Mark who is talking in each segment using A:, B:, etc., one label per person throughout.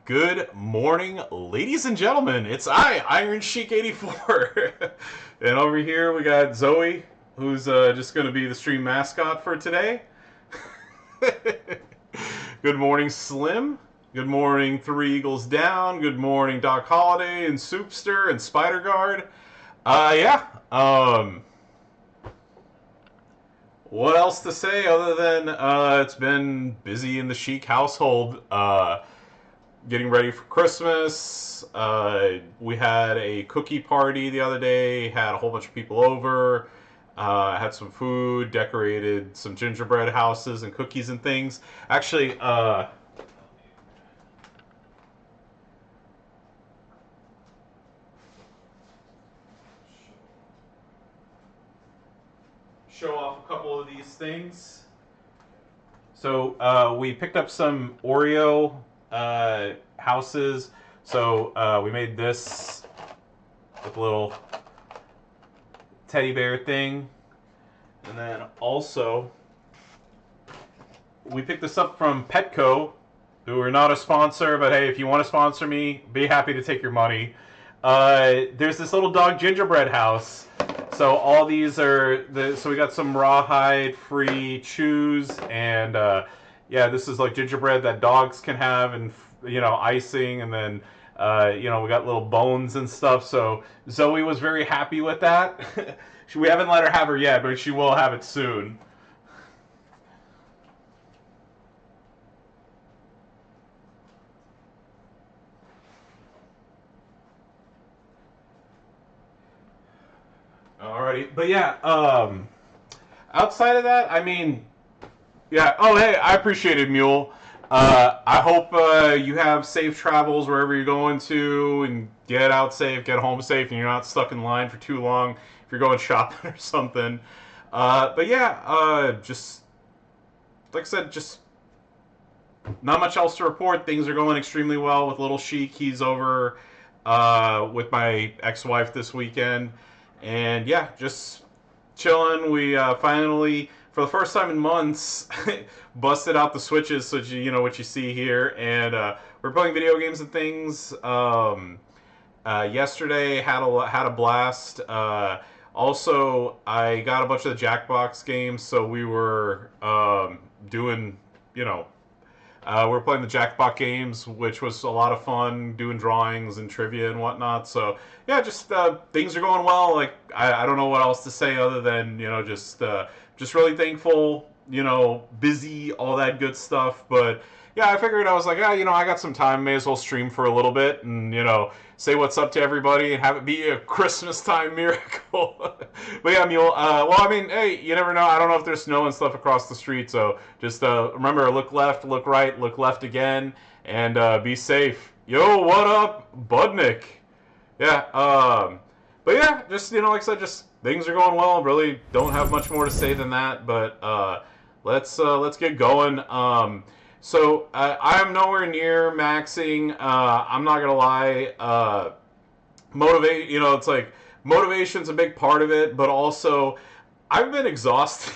A: Good morning, ladies and gentlemen. It's I, Iron Sheik 84. And over here we got Zoe, who's just going to be the stream mascot for today. Good morning, Slim. Good morning, Three Eagles Down. Good morning, Doc Holliday and Soupster and Spider Guard. Yeah. What else to say other than it's been busy in the Sheik household. Getting ready for Christmas. We had a cookie party the other day, had a whole bunch of people over, had some food, decorated some gingerbread houses and cookies and things. Actually, show off a couple of these things. So we picked up some Oreo houses. So we made this with a little teddy bear thing. And then also, we picked this up from Petco, who are not a sponsor, but hey, if you want to sponsor me, be happy to take your money. There's this little dog gingerbread house. So all these are, so we got some rawhide free chews, and yeah, this is like gingerbread that dogs can have, and icing, and then we got little bones and stuff. So Zoe was very happy with that. We haven't let her have her yet, but she will have it soon. Alrighty, but yeah, outside of that, I mean, yeah. Oh, hey, I appreciate it, Mule. I hope you have safe travels wherever you're going to, and get out safe, get home safe, and you're not stuck in line for too long if you're going shopping or something. But yeah, just like I said, just not much else to report. Things are going extremely well with Little Sheik. He's over with my ex-wife this weekend, and yeah, just chilling. We finally, for the first time in months, busted out the switches, so what you see here, and we're playing video games and things. Yesterday had a blast. Also, I got a bunch of the Jackbox games, so we were doing, we're playing the Jackbox games, which was a lot of fun, doing drawings and trivia and whatnot. So yeah, just things are going well. Like I don't know what else to say other than just really thankful. Busy, all that good stuff. But yeah, I figured I was like, I got some time, may as well stream for a little bit and say what's up to everybody and have it be a Christmas time miracle. But yeah, Mule. Well, I mean, hey, you never know. I don't know if there's snow and stuff across the street, so just remember, look left, look right, look left again, and be safe. Yo, what up, Budnick? Yeah. But yeah, just like I said, just things are going well. Really, don't have much more to say than that. But let's get going. So I'm nowhere near maxing. I'm not gonna lie. Motivate. It's like motivation's a big part of it, but also I've been exhausted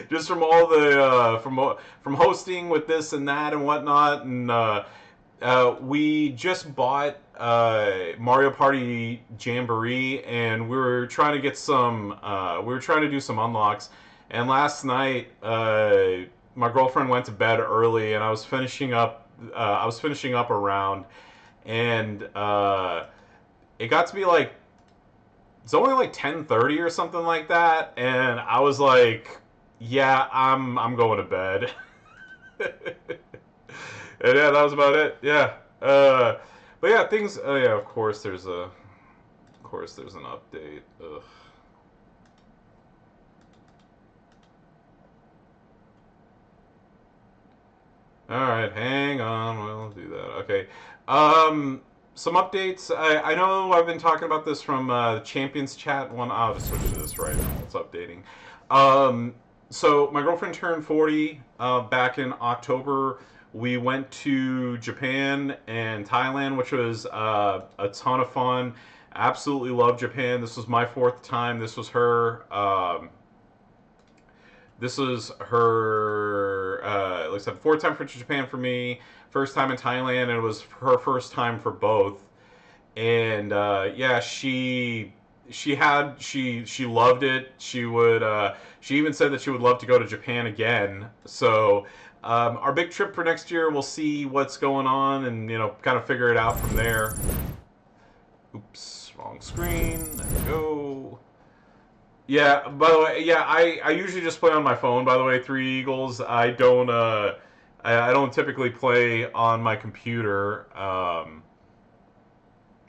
A: just from all the from hosting with this and that and whatnot. And we just bought Mario Party Jamboree, and we were trying to get some. We were trying to do some unlocks, and last night. My girlfriend went to bed early, and I was finishing up. A round, and it got to be like it's only like 10:30 or something like that, and I was like, "Yeah, I'm going to bed." And yeah, that was about it. Yeah, but yeah, things. Oh yeah, of course there's an update. Ugh. Alright, hang on, we'll do that. Okay. Some updates. I know I've been talking about this from the Champions chat one. I'll just switch to this right now. It's updating. So my girlfriend turned 40 back in October. We went to Japan and Thailand, which was a ton of fun. Absolutely love Japan. This was my fourth time. This was her like I said, fourth time for Japan for me, first time in Thailand, and it was her first time for both. And yeah, she loved it. She even said that she would love to go to Japan again. So our big trip for next year, we'll see what's going on and kind of figure it out from there. Oops, wrong screen. There we go. Yeah, by the way, yeah, I usually just play on my phone, by the way, Three Eagles. I don't typically play on my computer.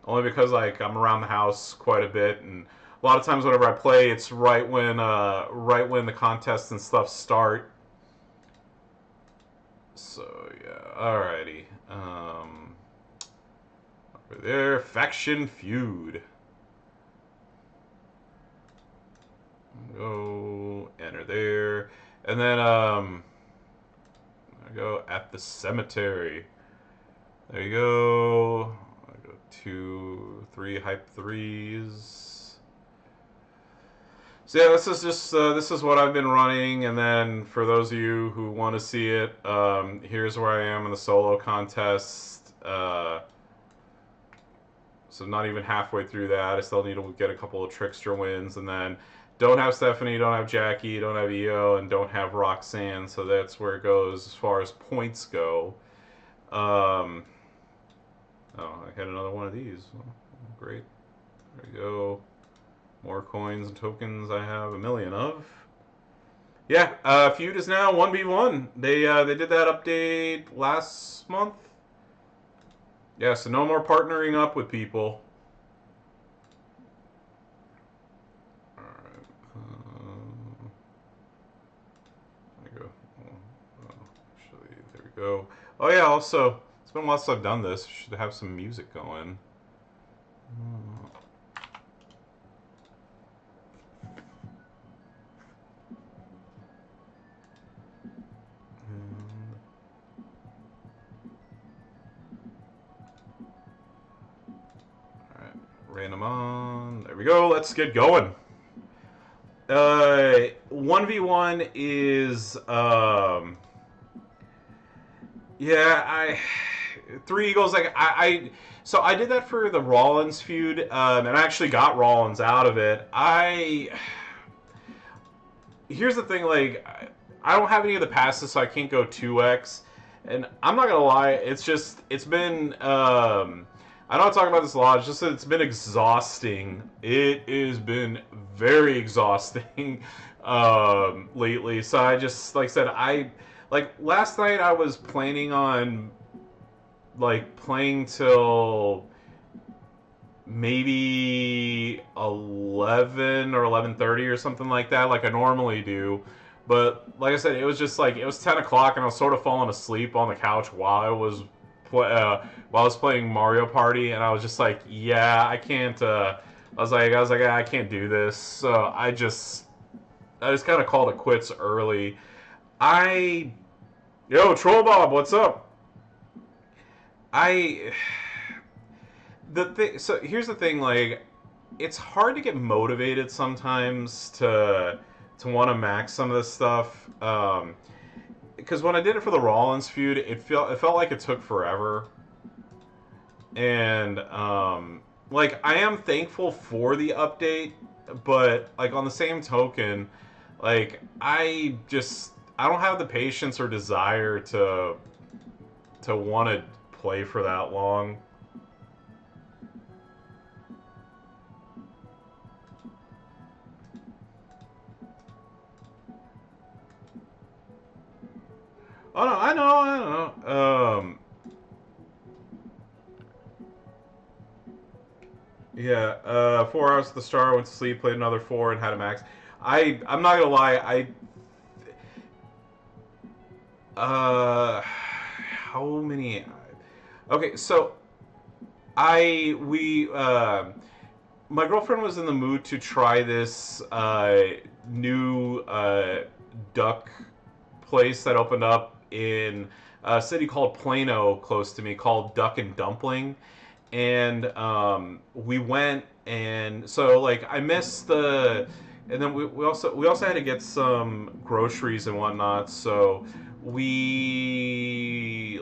A: Only because like I'm around the house quite a bit, and a lot of times whenever I play, it's right when the contests and stuff start. So yeah, alrighty. Over there, faction feud. Go enter there, and then I go at the cemetery. There you go. I go 2, 3 hype threes. So yeah, this is what I've been running, and then for those of you who want to see it, here's where I am in the solo contest. So not even halfway through that. I still need to get a couple of trickster wins, and then don't have Stephanie, don't have Jackie, don't have Io, and don't have Roxanne. So that's where it goes as far as points go. Oh, I had another one of these. Oh, great. There we go. More coins and tokens I have a million of. Yeah, Feud is now 1v1. They did that update last month. Yeah, so no more partnering up with people. Alright. There we go. Actually, there we go. Oh yeah, also, it's been a while since I've done this. Should have some music going. Random on. There we go. Let's get going. 1v1 is yeah, Three Eagles, like so I did that for the Rollins feud, and I actually got Rollins out of it. Here's the thing, like I don't have any of the passes, so I can't go 2x. And I'm not gonna lie, it's been I know I talk about this a lot. It's just that it's been exhausting. It has been very exhausting lately. So I just, like I said, last night I was planning on like playing till maybe 11 or 11:30 or something like that, like I normally do. But like I said, it was just like it was 10 o'clock, and I was sort of falling asleep on the couch while I was playing Mario Party, and I was just like, yeah, I can't. I was like, I can't do this. So I just kind of called it quits early. Yo, Troll Bob, what's up? So here's the thing, like, it's hard to get motivated sometimes to want to max some of this stuff. Because when I did it for the Rollins feud, it felt like it took forever. And like I am thankful for the update, but like on the same token, like I don't have the patience or desire to want to play for that long. Oh no, I know. Yeah, 4 hours at the start, went to sleep, played another 4, and had a max. I'm not gonna lie, how many? Okay, so my girlfriend was in the mood to try this new duck place that opened up in a city called Plano, close to me, called Duck and Dumpling. And we went, and so like I missed and then we also had to get some groceries and whatnot. So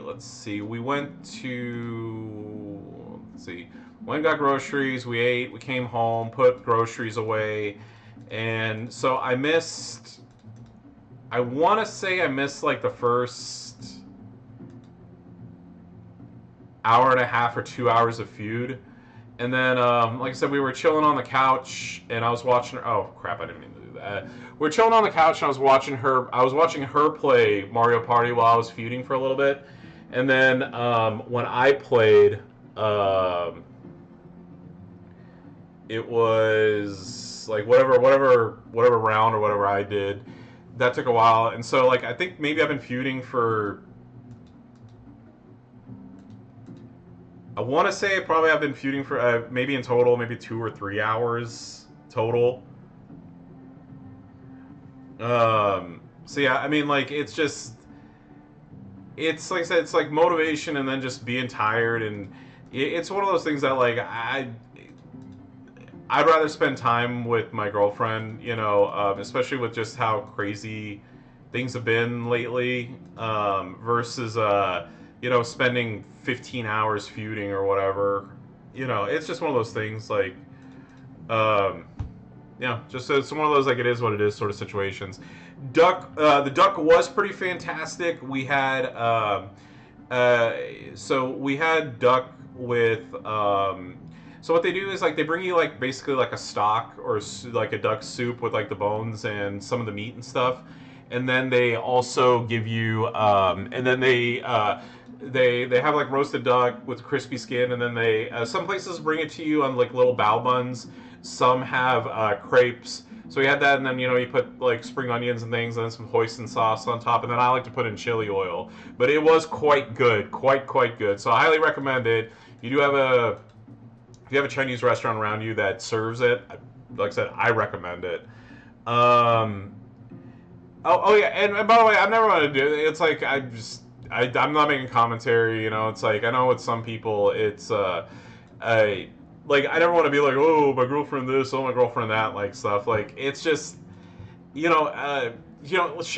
A: let's see, we went to, let's see, went and got groceries, we ate, we came home, put groceries away, and so I want to say I missed like the first hour and a half or 2 hours of Feud. And then, like I said, we were chilling on the couch, and I was watching. Oh crap! I didn't mean to do that. We're chilling on the couch, and I was watching her. I was watching her play Mario Party while I was feuding for a little bit, and then when I played, um, it was like whatever round or whatever I did. That took a while, and so like I think maybe I've been feuding for. I want to say probably I've been feuding for maybe in total, maybe 2 or 3 hours total. So yeah, I mean, like it's like I said, it's like motivation and then just being tired, and it's one of those things that like I'd rather spend time with my girlfriend, especially with just how crazy things have been lately, versus spending 15 hours feuding or whatever. It's just one of those things like, um, just it's one of those like it is what it is sort of situations. The duck was pretty fantastic. We had so we had duck with so what they do is like they bring you like basically like a stock or like a duck soup with like the bones and some of the meat and stuff, and then they also give you and then they have like roasted duck with crispy skin, and then they some places bring it to you on like little bao buns. Some have crepes. So we had that, and then you put like spring onions and things, and then some hoisin sauce on top, and then I like to put in chili oil. But it was quite good, quite good. So I highly recommend it. If you have a Chinese restaurant around you that serves it, like I said, I recommend it. Oh yeah, and by the way, I'm never gonna do it. It's like I'm not making commentary. It's like I know with some people, it's I like I never want to be like, oh, my girlfriend this, oh, my girlfriend that, like stuff. Like it's just she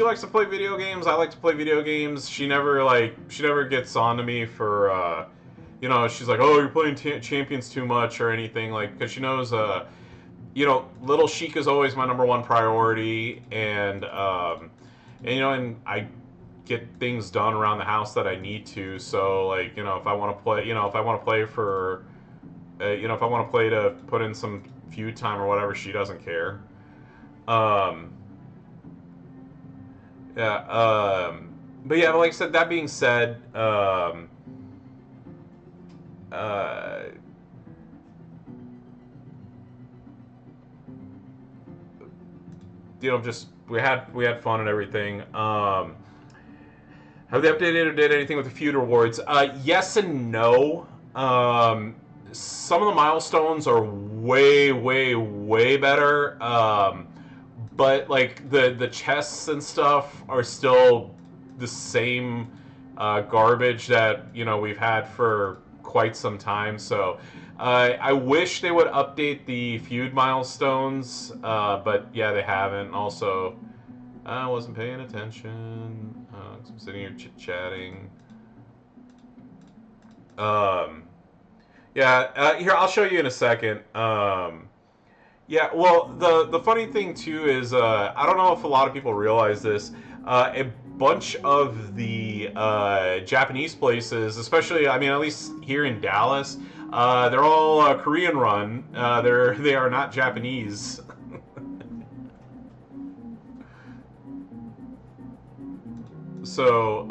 A: likes to play video games. I like to play video games. She never gets on to me for she's like, oh, you're playing champions too much or anything, like, because she knows Little Sheik is always my number one priority, and I get things done around the house that I need to. So like if I want to play, if I want to play for, if I want to play to put in some feud time or whatever, she doesn't care. Um, yeah. But yeah, like I said, that being said, uh, just we had fun and everything. Have they updated or did anything with the feud rewards? Yes and no. Some of the milestones are way better. But like the chests and stuff are still the same garbage that we've had for quite some time. So I wish they would update the feud milestones, but yeah, they haven't. Also, I wasn't paying attention. I'm sitting here chit-chatting. Yeah, here, I'll show you in a second. Yeah, well, the funny thing too is I don't know if a lot of people realize this. A bunch of the Japanese places, especially, I mean, at least here in Dallas, they're all Korean run. They are not Japanese. So,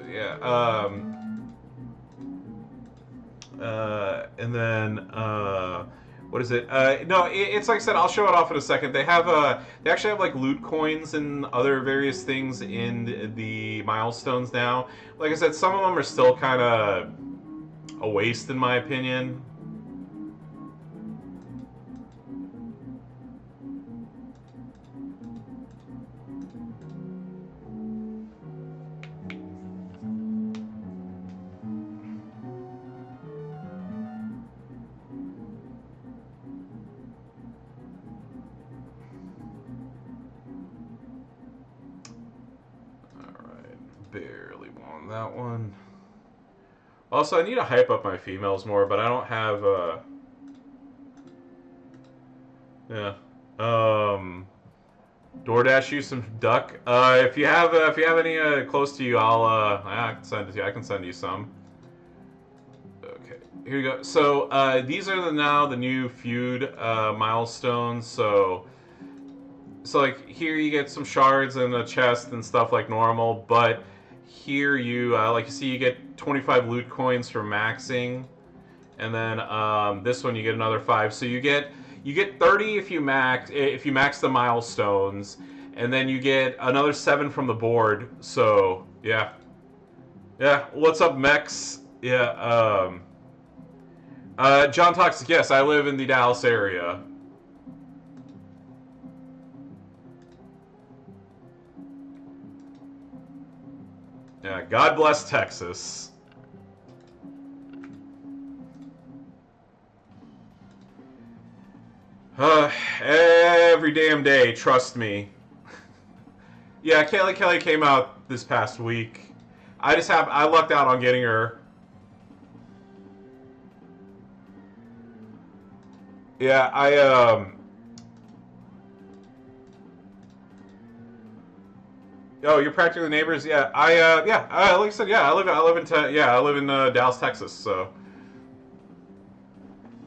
A: yeah. And then what is it? No, it's like I said. I'll show it off in a second. They actually have like loot coins and other various things in the milestones now. Like I said, some of them are still kind of a waste in my opinion. barely won that one. Also, I need to hype up my females more, but I don't have yeah. DoorDash you some duck. If you have any close to you, I can send it to you. I can send you some. Okay, here you go. So these are now the new Feud milestones. So like here you get some shards and a chest and stuff like normal, but here you like you see you get 25 loot coins for maxing, and then this one you get another 5. So you get 30 if you max the milestones, and then you get another 7 from the board. So yeah. What's up, Mex? Yeah. John Toxic. Yes, I live in the Dallas area. Yeah. God bless Texas. Every damn day, trust me. Yeah, Kelly came out this past week. I lucked out on getting her. Yeah, Oh, you're practically neighbors. Yeah, like I said, yeah, I live in Dallas, Texas. So.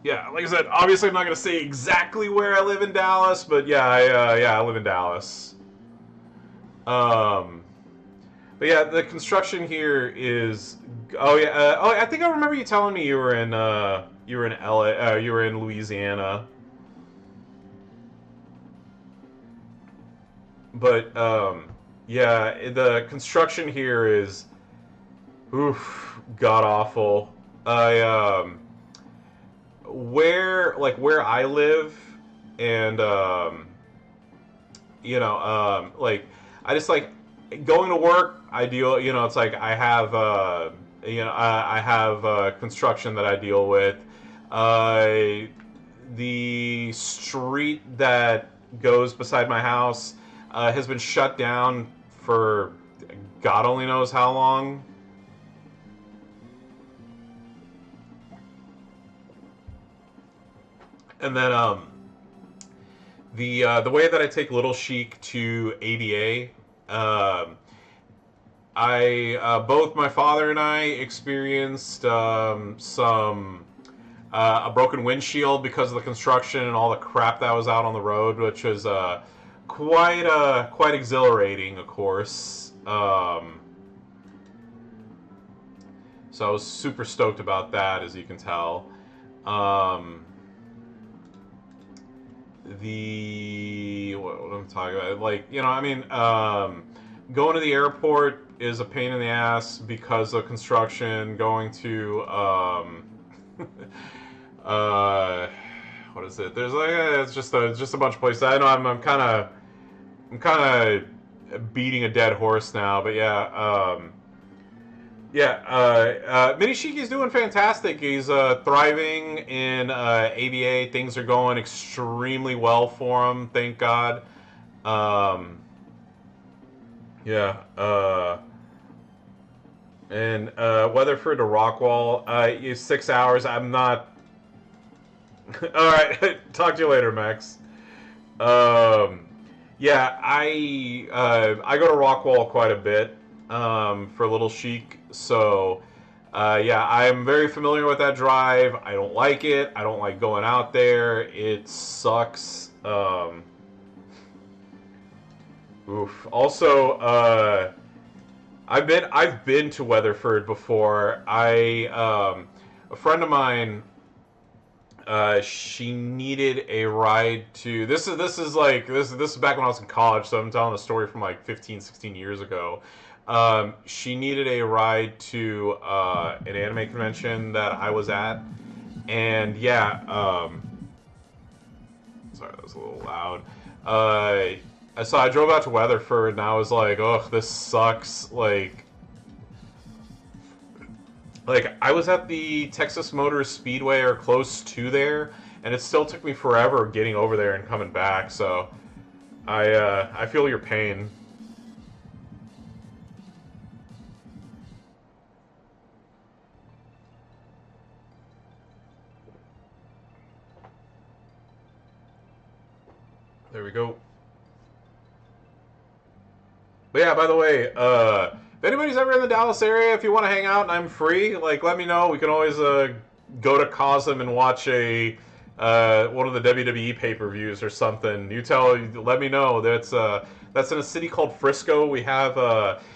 A: Yeah, like I said, obviously I'm not going to say exactly where I live in Dallas, but yeah, I live in Dallas. But yeah, the construction here is. Oh yeah. I think I remember you telling me you were in LA. You were in Louisiana. But yeah, the construction here is, oof, god awful. Where I live, and like I just like going to work. I deal, it's like I have I have construction that I deal with. The street that goes beside my house has been shut down for God only knows how long. And then the way that I take Little Sheik to ABA, both my father and I experienced some a broken windshield because of the construction and all the crap that was out on the road, which was quite exhilarating, of course. So I was super stoked about that, as you can tell. What I'm talking about, like, going to the airport is a pain in the ass because of construction. Going to what is it? There's like it's just a bunch of places. I know I'm kind of beating a dead horse now, but yeah. Mini Shiki's doing fantastic. He's thriving in ABA. Things are going extremely well for him, thank God. And Weatherford to Rockwall is 6 hours. I'm not. All right, talk to you later, Max. Yeah, I go to Rockwall quite a bit for Little Sheik, so yeah, I'm very familiar with that drive. I don't like it. I don't like going out there. It sucks. Oof. Also, I've been to Weatherford before. A friend of mine. She needed a ride to. This is back when I was in college, so I'm telling a story from like 15, 16 years ago. She needed a ride to an anime convention that I was at, and yeah. Sorry, that was a little loud. So I drove out to Weatherford, and I was like, "Ugh, this sucks." Like, I was at the Texas Motor Speedway or close to there, and it still took me forever getting over there and coming back, so I feel your pain. There we go. But yeah, by the way, if anybody's ever in the Dallas area, if you want to hang out and I'm free, like let me know. We can always go to Cosm and watch a one of the WWE pay-per-views or something. Let me know. That's in a city called Frisco. We have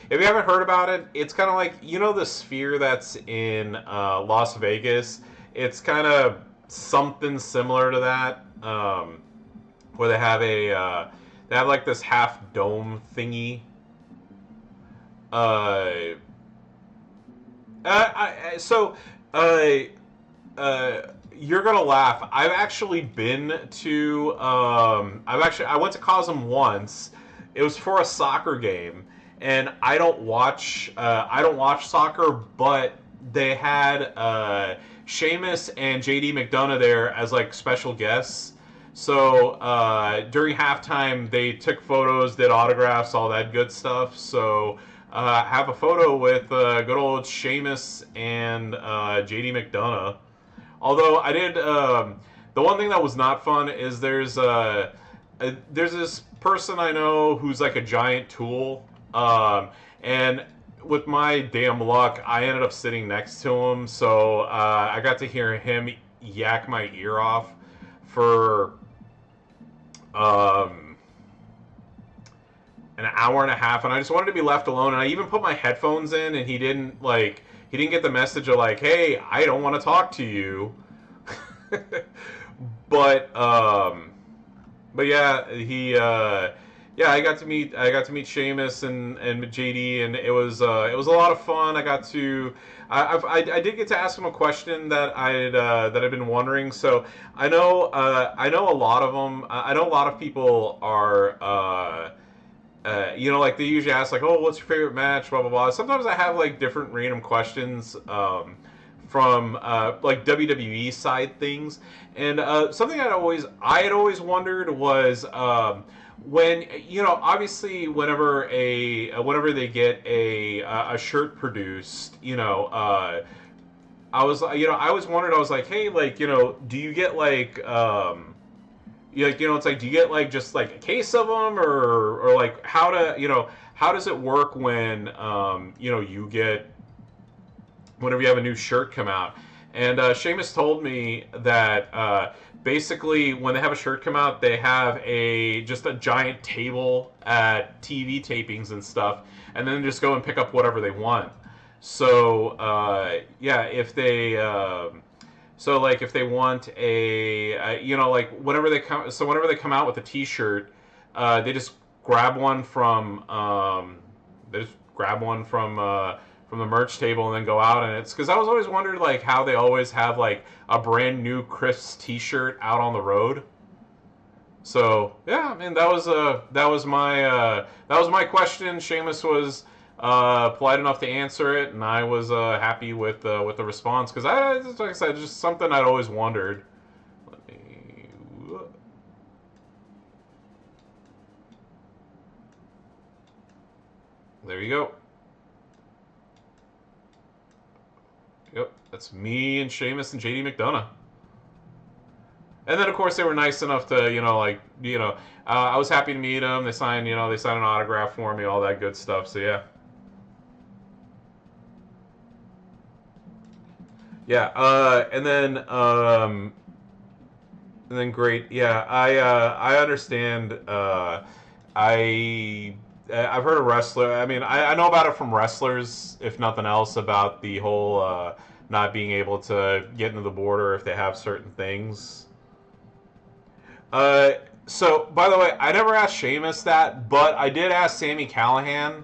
A: if you haven't heard about it, it's kind of like the Sphere that's in Las Vegas. It's kind of something similar to that, where they have like this half dome thingy. Uh, so, uh, uh, you're gonna laugh. I went to Cosm once. It was for a soccer game, and I don't watch soccer, but they had Sheamus and JD McDonough there as like special guests. So during halftime, they took photos, did autographs, all that good stuff. So have a photo with good old Sheamus and JD McDonough. Although I did, the one thing that was not fun is there's this person I know who's like a giant tool, and with my damn luck, I ended up sitting next to him, so I got to hear him yak my ear off for um, an hour and a half, and I just wanted to be left alone. And I even put my headphones in, and he didn't get the message of like, "Hey, I don't want to talk to you." but but yeah, I got to meet Sheamus and JD, and it was a lot of fun. I did get to ask him a question that I've been wondering. So I know a lot of them. I know a lot of people are. Like they usually ask like, "Oh, what's your favorite match?" Blah blah blah. Sometimes I have like different random questions from like WWE side things, and something I had always wondered was when obviously whenever they get a shirt produced, I always wondered. I was like, hey, like do you get like it's like, do you get like just like a case of them, or like how does it work when you get whenever you have a new shirt come out? And Sheamus told me that basically when they have a shirt come out, they have just a giant table at TV tapings and stuff, and then just go and pick up whatever they want. So yeah, if they want like whenever they come out with a T-shirt, they just grab one from the merch table and then go out. And it's because I was always wondered like how they always have like a brand new crisp T-shirt out on the road. So yeah, I mean that was my question. Sheamus was polite enough to answer it, and I was happy with the response because like I said, just something I'd always wondered. Let me. There you go. Yep, that's me and Sheamus and JD McDonough. And then of course they were nice enough to I was happy to meet them. They signed an autograph for me, all that good stuff. So yeah. Yeah, and then great. Yeah, I understand. I've heard of wrestler. I mean, I know about it from wrestlers, if nothing else, about the whole not being able to get into the border if they have certain things. Uh, so, by the way, I never asked Sheamus that, but I did ask Sami Callihan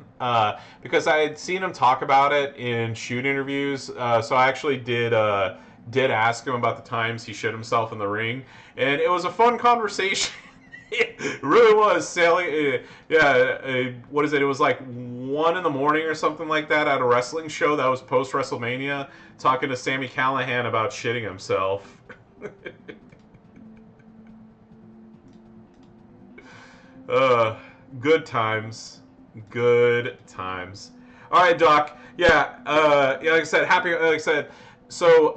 A: because I had seen him talk about it in shoot interviews. So I actually did ask him about the times he shit himself in the ring, and it was a fun conversation. It really was. Sally, what is it? It was like 1 in the morning or something like that at a wrestling show that was post WrestleMania, talking to Sami Callihan about shitting himself. Uh, Good times. Good times. All right, Doc. Yeah. Yeah. Like I said, happy. Like I said. So,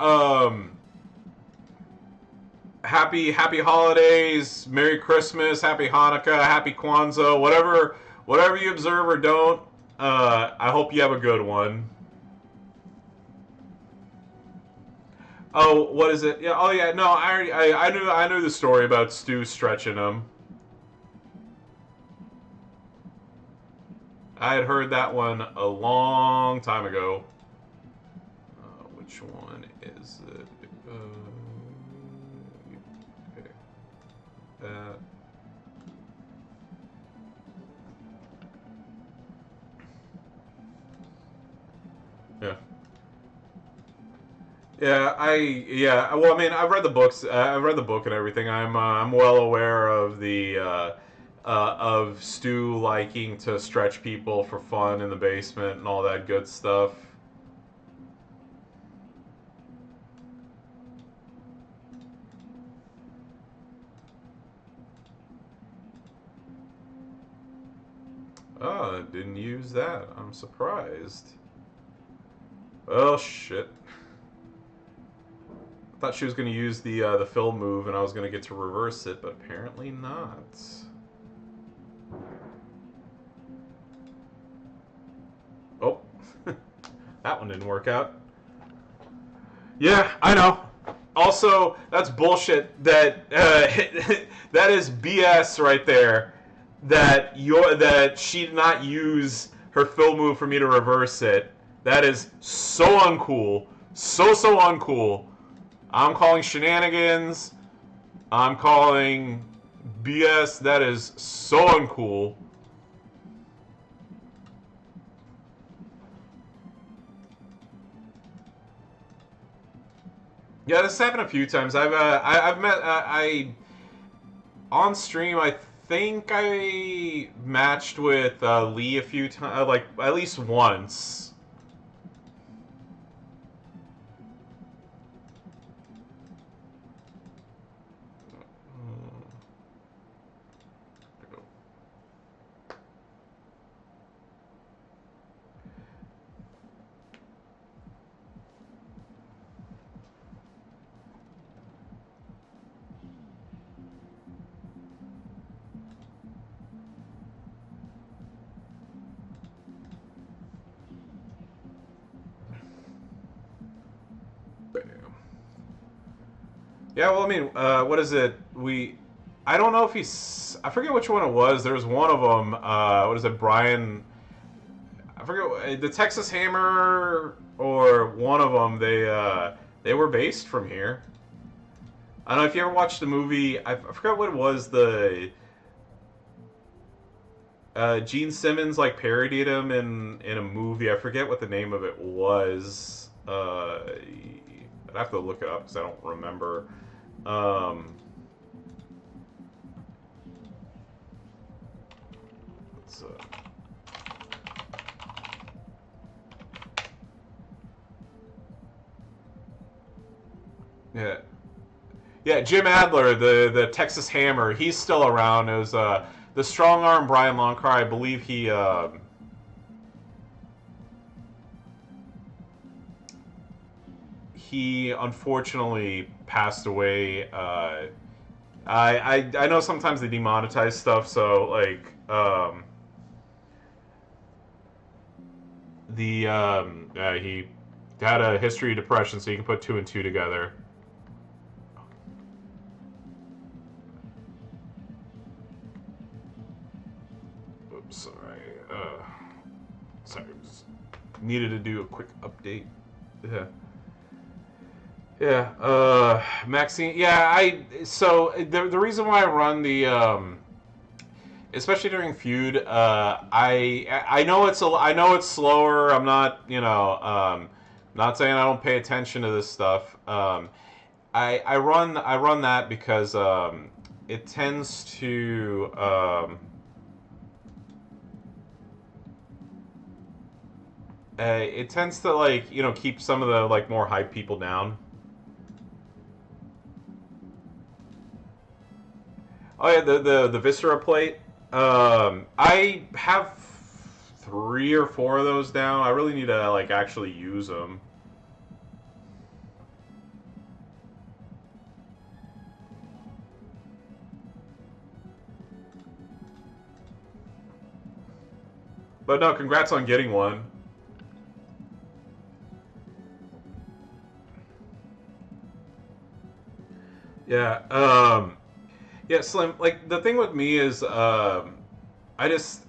A: happy holidays, Merry Christmas, Happy Hanukkah, Happy Kwanzaa, whatever you observe or don't. I hope you have a good one. Oh, what is it? Yeah. Oh, yeah. No, I knew the story about Stu stretching him. I had heard that one a long time ago. Which one is it? Okay. That. Yeah. Yeah. Well, I mean, I've read the books. I've read the book and everything. I'm well aware of the of Stu liking to stretch people for fun in the basement and all that good stuff. Oh, didn't use that. I'm surprised. Oh shit! I thought she was going to use the fill move, and I was going to get to reverse it, but apparently not. Oh, that one didn't work out. Yeah, I know. Also, that's bullshit. That is BS right there. That she did not use her fill move for me to reverse it. That is so uncool. So uncool. I'm calling shenanigans. I'm calling BS. That is so uncool. Yeah, this happened a few times. I've met I on stream. I think I matched with Lee a few times, like at least once. Yeah, well, I mean, what is it? I don't know if he's, I forget which one it was. There was one of them. What is it, Brian? I forget the Texas Hammer or one of them. They were based from here. I don't know if you ever watched the movie. I forgot what it was. The Gene Simmons like parodied him in a movie. I forget what the name of it was. I'd have to look it up because I don't remember. Um, let's, yeah, yeah. Jim Adler, the Texas Hammer, he's still around. It was the strong arm Brian Longcar. I believe he unfortunately passed away. I know sometimes they demonetize stuff, so like he had a history of depression, so you can put two and two together. Oops, sorry. Sorry, just needed to do a quick update. Yeah. Yeah, Maxine. Yeah, so the reason why I run the especially during Feud, I know I know it's slower. I'm not not saying I don't pay attention to this stuff. I run that because it tends to like keep some of the like more hype people down. Oh yeah, the Viscera plate. I have three or four of those down. I really need to like actually use them. But no, congrats on getting one. Yeah. Yeah, Slim. Like the thing with me is, I just,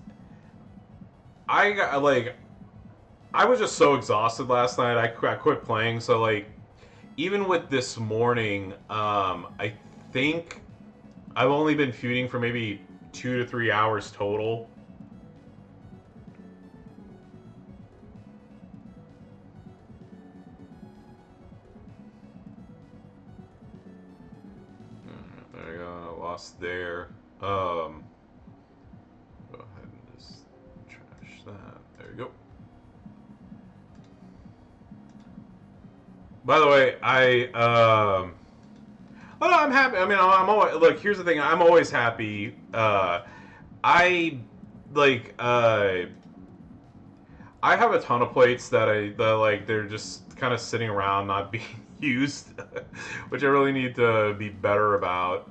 A: I got like, I was just so exhausted last night. I quit playing. So like, even with this morning, I think I've only been feuding for maybe 2 to 3 hours total. There you go. I lost there. Go ahead and just trash that. There you go. By the way, oh no, I'm happy. I mean, I'm always look. Here's the thing. I'm always happy. I like. I have a ton of plates that like they're just kind of sitting around not being used, which I really need to be better about.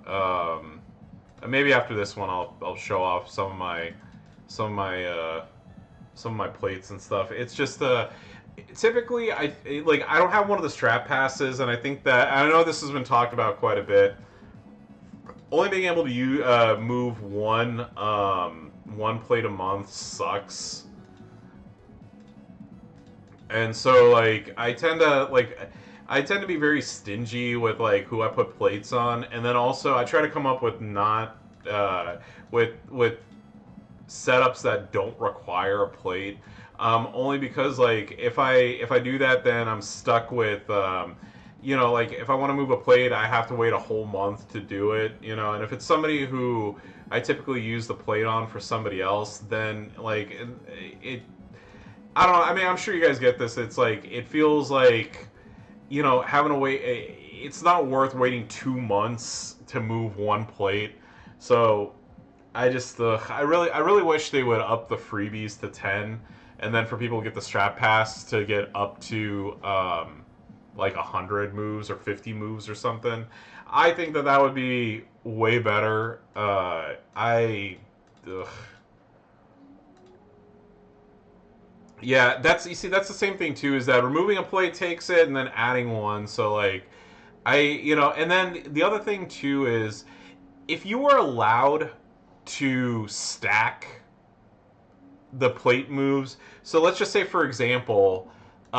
A: Maybe after this one, I'll show off some of my some of my plates and stuff. It's just typically I don't have one of the strap passes, and I think that I know this has been talked about quite a bit. Only being able to move one plate a month sucks. And so like I tend to be very stingy with like who I put plates on, and then also I try to come up with not with setups that don't require a plate. Only because like if I do that, then I'm stuck with like if I want to move a plate, I have to wait a whole month to do it. And if it's somebody who I typically use the plate on for somebody else, then like it I don't know. I mean, I'm sure you guys get this. It's like it feels like having to wait. It's not worth waiting 2 months to move one plate. So I really wish they would up the freebies to 10, and then for people to get the strap pass to get up to like 100 moves or 50 moves or something. I think that would be way better. Ugh. Yeah, that's the same thing too. Is that removing a plate takes it, and then adding one. So like, and then the other thing too is if you were allowed to stack the plate moves. So let's just say, for example, if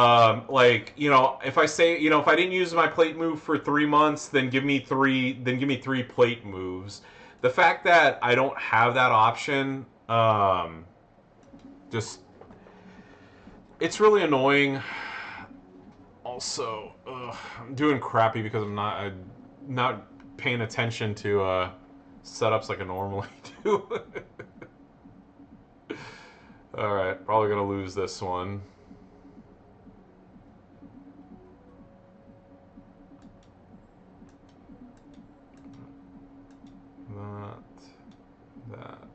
A: I say, if I didn't use my plate move for 3 months, then give me three plate moves. The fact that I don't have that option, just it's really annoying. Also, I'm doing crappy because I'm not paying attention to setups like I normally do. All right, probably gonna lose this one. Not that.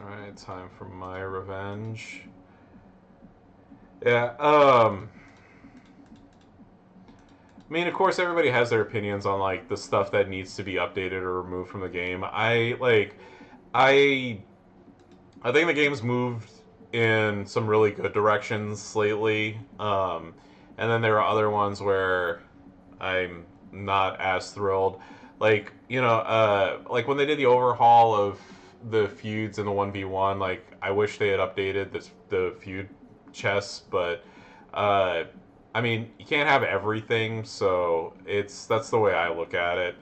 A: Alright, time for my revenge. Yeah, I mean, of course, everybody has their opinions on like the stuff that needs to be updated or removed from the game. I, I think the game's moved in some really good directions lately, and then there are other ones where I'm not as thrilled. Like like when they did the overhaul of the feuds in the 1v1, like I wish they had updated the feud chests, but uh, I mean you can't have everything, so that's the way I look at it.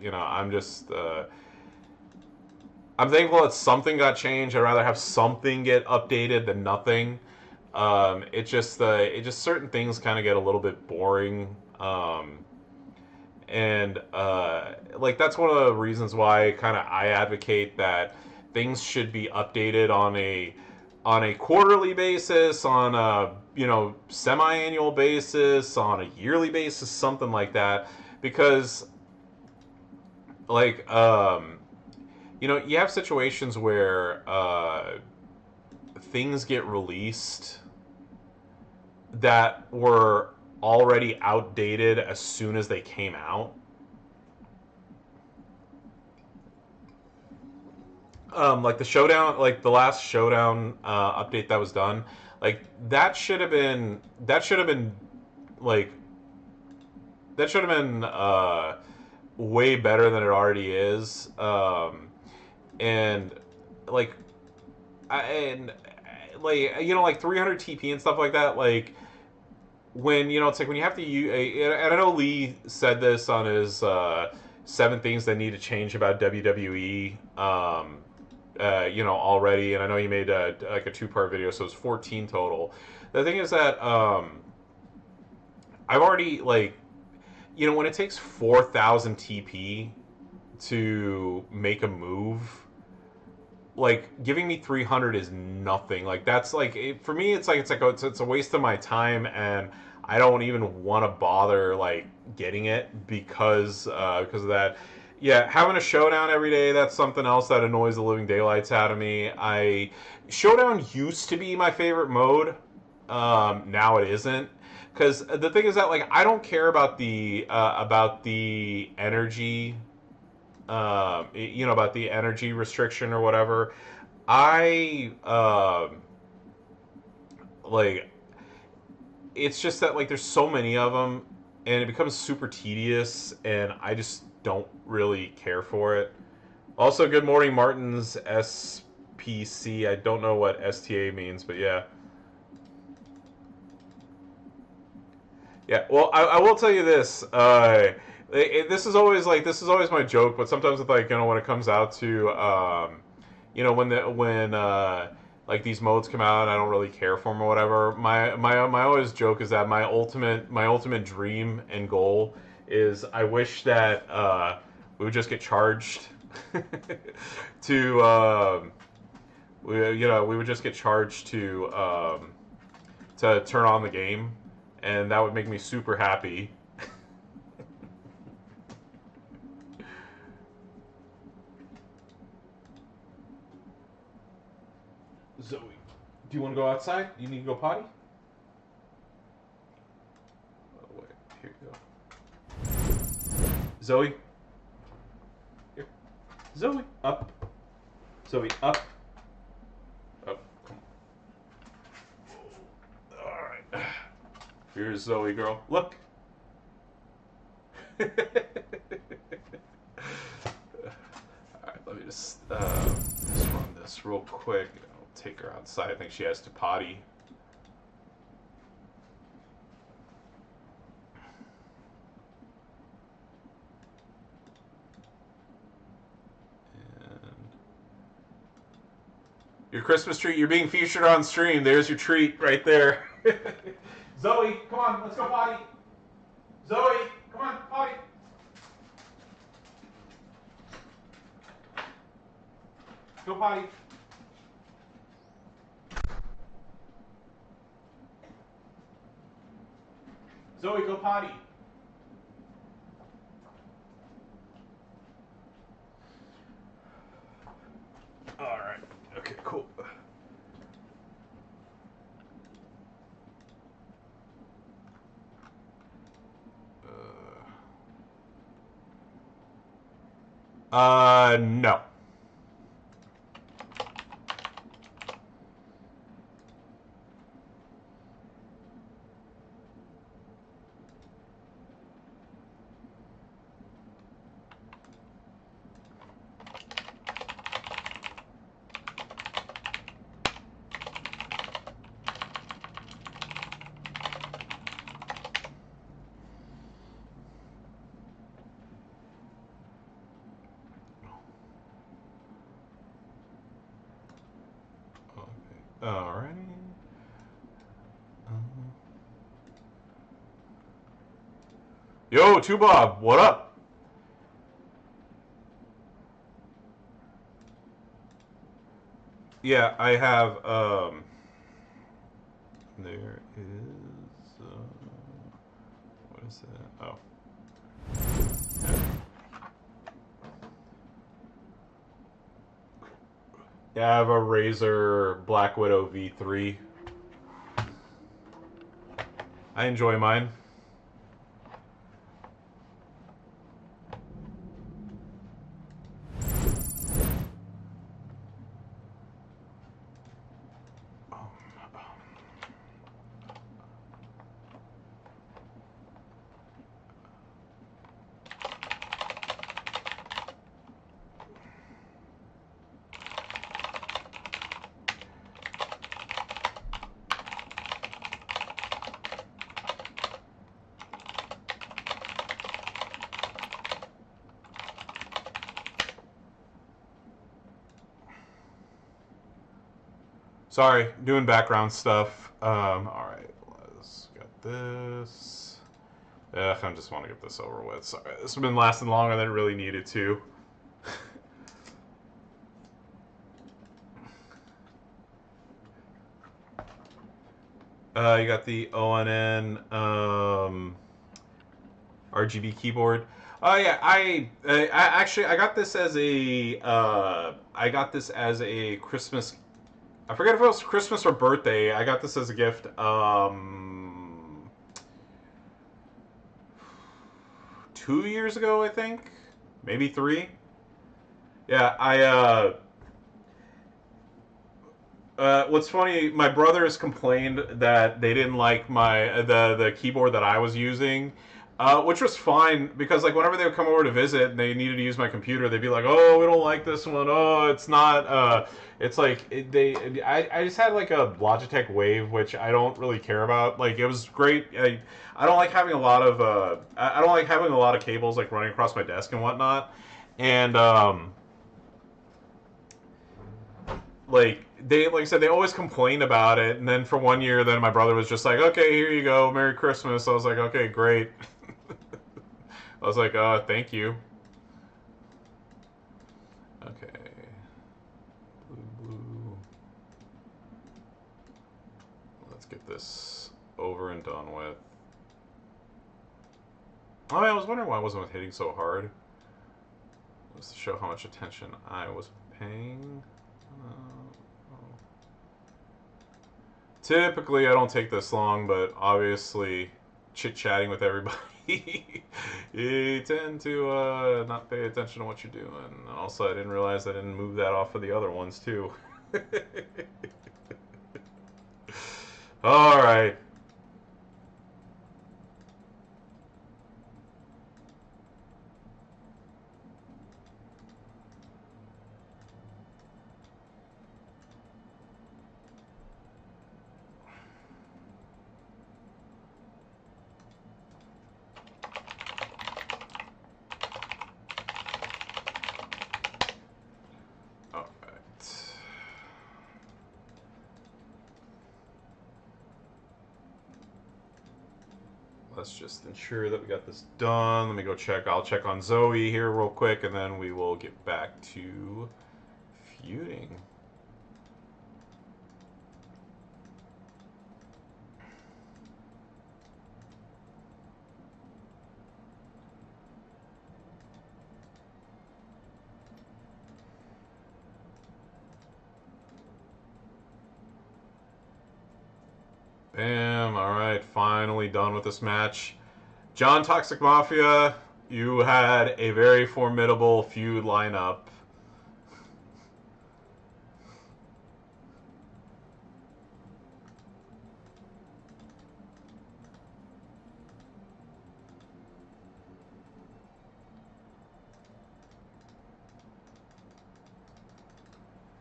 A: I'm thankful that something got changed. I'd rather have something get updated than nothing. It just certain things kind of get a little bit boring. And like that's one of the reasons why kind of I advocate that things should be updated on a quarterly basis, on a semi-annual basis, on a yearly basis, something like that, because like you have situations where things get released that were already outdated as soon as they came out. Like the showdown, like the last showdown update that was done, like like that should have been way better than it already is. And like and like like 300 TP and stuff like that. Like when it's like when you have to use, and I know Lee said this on his 7 things that need to change about WWE. Already, and I know he made a 2-part video, so it's 14 total. The thing is that I've already when it takes 4,000 TP to make a move, like giving me 300 is nothing. Like that's for me, it's a waste of my time, and I don't even want to bother getting it because of that. Yeah, having a showdown every day, that's something else that annoys the living daylights out of me. Showdown used to be my favorite mode. Now it isn't. Because the thing is that I don't care about the energy, about the energy restriction or whatever. I it's just that there's so many of them, and it becomes super tedious, and I just don't really care for it. Also, good morning, Martin's SPC. I don't know what STA means, but yeah. Yeah, well, I will tell you this. This is always my joke, but sometimes with when it comes out to when these modes come out, and I don't really care for them or whatever. My always joke is that my ultimate dream and goal is I wish that we would just get charged to we would just get charged to turn on the game, and that would make me super happy. Zoe, do you want to go outside? You need to go potty? Oh, wait, here you go. Zoe? Here. Zoe, up. Zoe, up. Up, come on. Alright. Here's Zoe, girl. Look. Alright, let me just run this real quick. I'll take her outside. I think she has to potty. Your Christmas tree, you're being featured on stream. There's your treat right there. Zoe, come on, let's go potty. Zoe, come on, potty. Go potty. Zoe, go potty. All right. Okay, cool. No. Alrighty. Yo, Bob, what up? Yeah, I have, there is, what is that? Oh. Yeah, I have a Razer Black Widow V3. I enjoy mine. Sorry, doing background stuff. All right, let's get this. Ugh, I just want to get this over with. Sorry, this has been lasting longer than it really needed to. You got the ONN RGB keyboard. Oh yeah, I got this as a Christmas. I forget if it was Christmas or birthday. I got this as a gift. 2 years ago, I think, maybe 3. Yeah, what's funny, my brothers complained that they didn't like the keyboard that I was using, which was fine because like whenever they would come over to visit and they needed to use my computer, they'd be like, "Oh, we don't like this one. Oh, it's not. It's like I just had like a Logitech Wave, which I don't really care about. Like it was great. I don't like having a lot of I don't like having a lot of cables like running across my desk and whatnot, and like I said, they always complain about it, and then for 1 year, then my brother was just like, "Okay, here you go, Merry Christmas." I was like, "Okay, great." I was like, thank you." Okay, blue. Let's get this over and done with. Oh, I was wondering why I wasn't hitting so hard. It was to show how much attention I was paying. Typically, I don't take this long, but obviously, chit-chatting with everybody, you tend to not pay attention to what you're doing. And also, I didn't realize I didn't move that off of the other ones, too. All right. All right. Let's just ensure that we got this done. Let me go check. I'll check on Zoe here real quick, and then we will get back to feuding. Bam. All right. Finally done with this match. John Toxic Mafia, you had a very formidable feud lineup.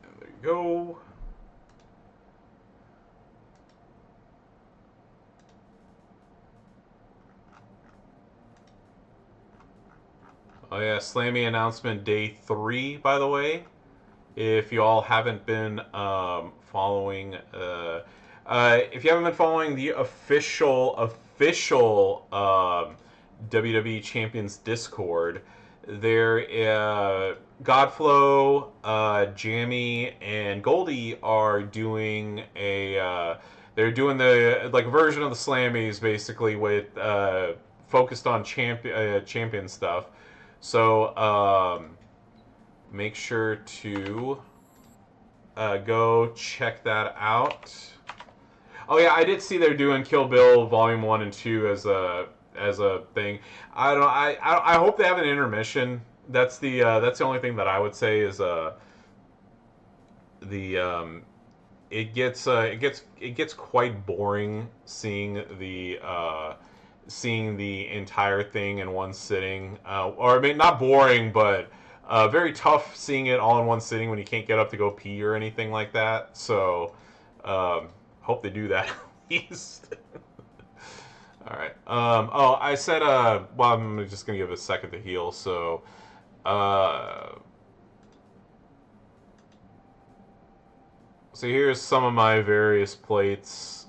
A: And there you go. Oh yeah, Slammy announcement day 3, by the way. If you all haven't been following, if you haven't been following the official WWE Champions Discord, there Godflow, Jammy, and Goldie are doing they're doing the like version of the Slammies basically with focused on champion stuff. So make sure to go check that out. Oh yeah, I did see they're doing Kill Bill Volume 1 and 2 as a thing. I don't. I hope they have an intermission. That's the only thing that I would say is the it gets quite boring seeing the entire thing in one sitting. Or I mean, not boring, but very tough seeing it all in one sitting when you can't get up to go pee or anything like that. So hope they do that at least. All right. Oh, I said. Well, I'm just gonna give it a second to heal. So. So here's some of my various plates.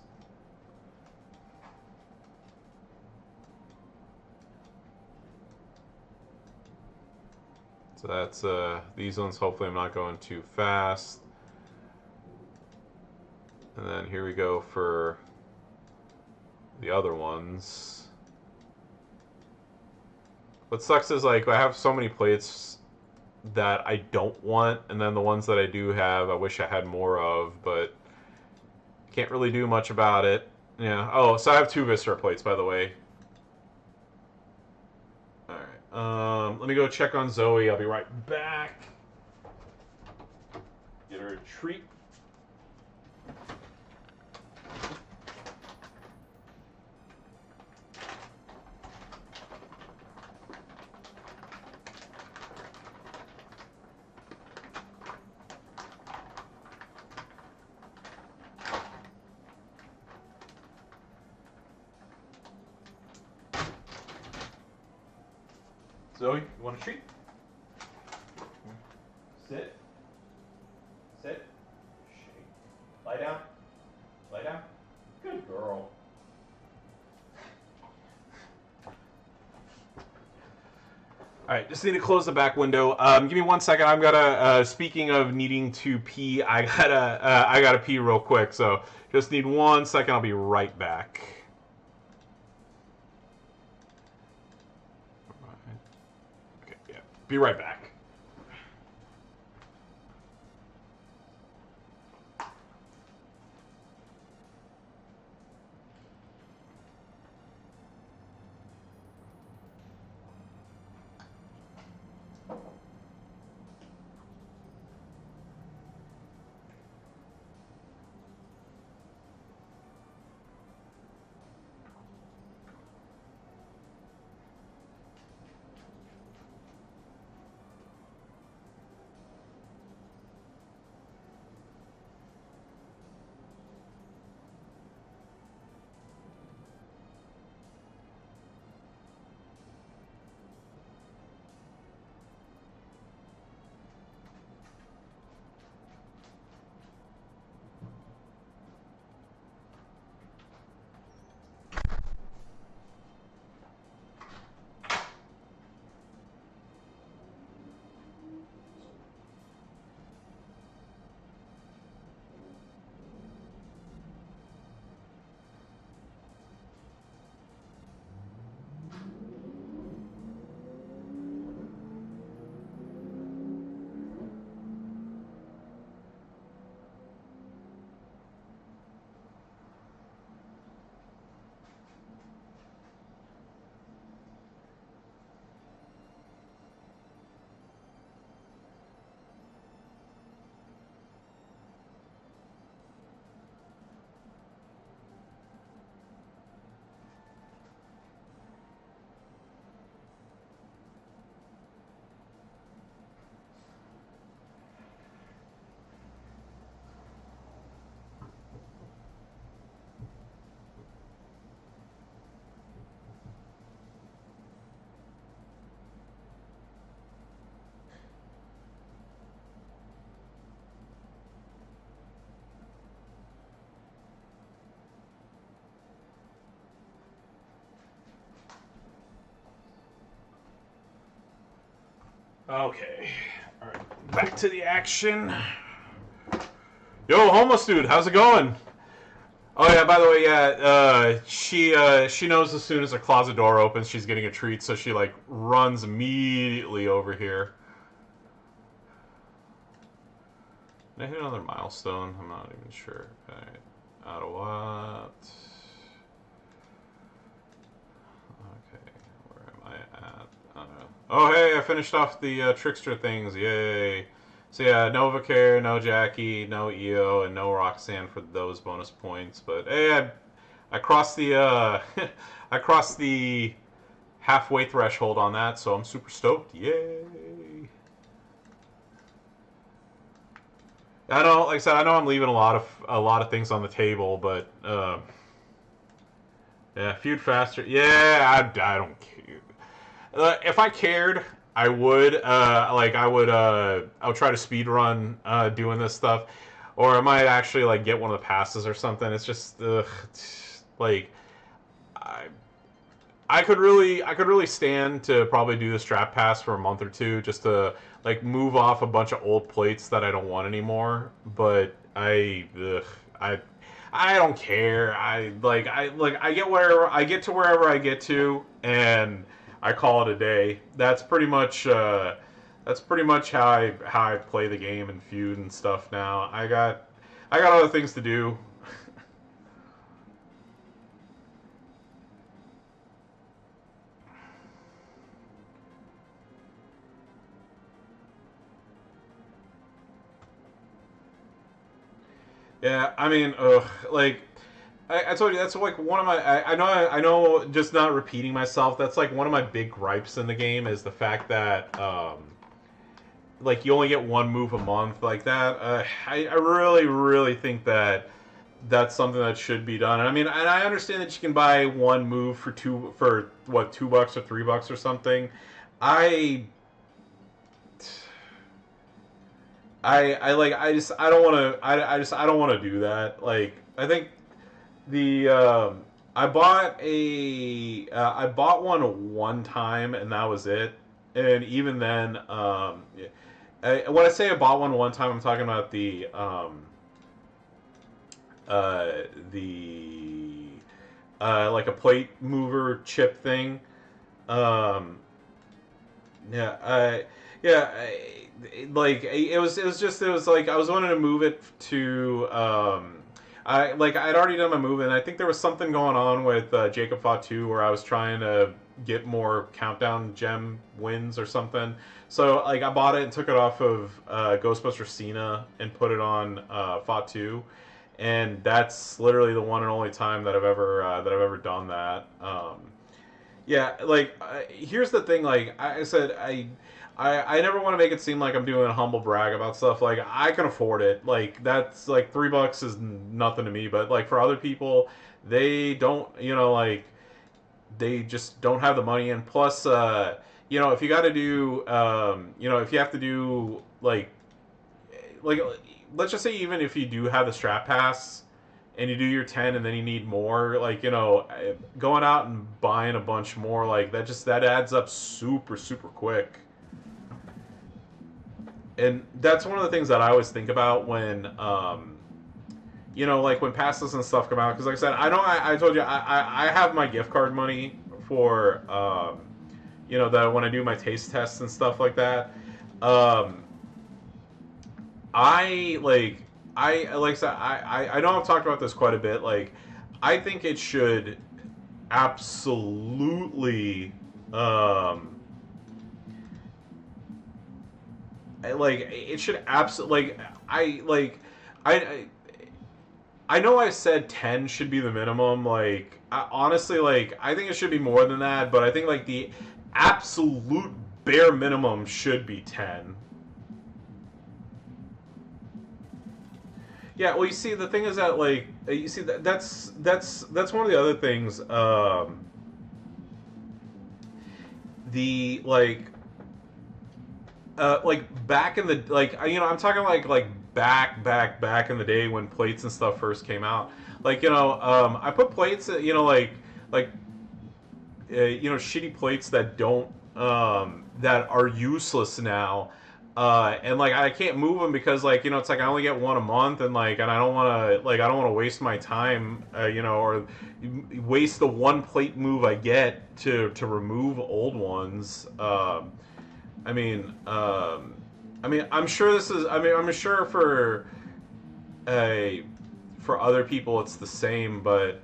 A: So that's these ones. Hopefully, I'm not going too fast. And then here we go for the other ones. What sucks is like I have so many plates that I don't want, and then the ones that I do have, I wish I had more of, but can't really do much about it. Yeah. Oh, so I have 2 Viscera plates, by the way. All right. Let me go check on Zoe. I'll be right back. Get her a treat. Zoe, you want a treat? Sit. Sit. Shake. Lie down. Lie down. Good girl. All right, just need to close the back window. Give me 1 second. I'm gonna. Speaking of needing to pee, I gotta pee real quick. So just need 1 second. I'll be right back. Okay, yeah. Be right back. Okay. All right. Back to the action. Yo, homeless dude, how's it going? Oh yeah. By the way, yeah. She knows as soon as her closet door opens, she's getting a treat, so she like runs immediately over here. Did I hit another milestone? I'm not even sure. Alright. Out of what? Okay. Where am I at? Oh, hey, I finished off the Trickster things. Yay. So yeah, no Vaquer, no Jackie, no EO, and no Roxanne for those bonus points. But hey, I crossed the I crossed the halfway threshold on that, so I'm super stoked. Yay! I know, like I said, I know I'm leaving a lot of things on the table, but yeah, feud faster. Yeah, I don't care. If I cared, I would I would try to speed run doing this stuff, or I might actually like get one of the passes or something. It's just like I I could really stand to probably do the strap pass for a month or two just to like move off a bunch of old plates that I don't want anymore. But I don't care. I get wherever I get to wherever I get to, and I call it a day. That's pretty much how I play the game and feud and stuff now. I got other things to do. Yeah, I mean, like I told you, that's like one of my. I know. Just not repeating myself. That's like one of my big gripes in the game is the fact that like you only get one move a month like that. I really really think that that's something that should be done. And I mean, and I understand that you can buy one move for what $2 or $3 or something. I I don't want to I don't want to do that. Like I think the I bought one time and that was it. And even then, when I say I bought one time, I'm talking about the like a plate mover chip thing. Um, yeah, yeah, like it was like I was wanting to move it to I'd already done my move and I think there was something going on with Jacob Fatu where I was trying to get more countdown gem wins or something. So like I bought it and took it off of Ghostbuster Cena and put it on Fatu, and that's literally the one and only time that I've ever done that. Yeah, like here's the thing. Like I said, I never want to make it seem like I'm doing a humble brag about stuff. Like I can afford it. Like that's like $3 is nothing to me. But like for other people, they don't. Like they just don't have the money. And plus, if you got to do, if you have to do like let's just say even if you do have the strap pass and you do your 10 and then you need more, like going out and buying a bunch more, like that adds up super super quick. And that's one of the things that I always think about when like when passes and stuff come out, because like I said, I know I told you I have my gift card money for that when I do my taste tests and stuff like that. um I said, I know I've talked about this quite a bit. Like, I think it should absolutely, like, it should absolutely, I I know I said 10 should be the minimum. Like, honestly, like, I think it should be more than that. But I think like the absolute bare minimum should be 10. Yeah, well, you see, the thing is that like you see that's one of the other things. The like back in the I'm talking like back in the day when plates and stuff first came out. Like I put plates like shitty plates that don't that are useless now. And like I can't move them because it's like I only get one a month, and I don't want to waste my time, or waste the one plate move I get to remove old ones. I mean, I mean, I'm sure this is. I mean, I'm sure uh, for other people it's the same, but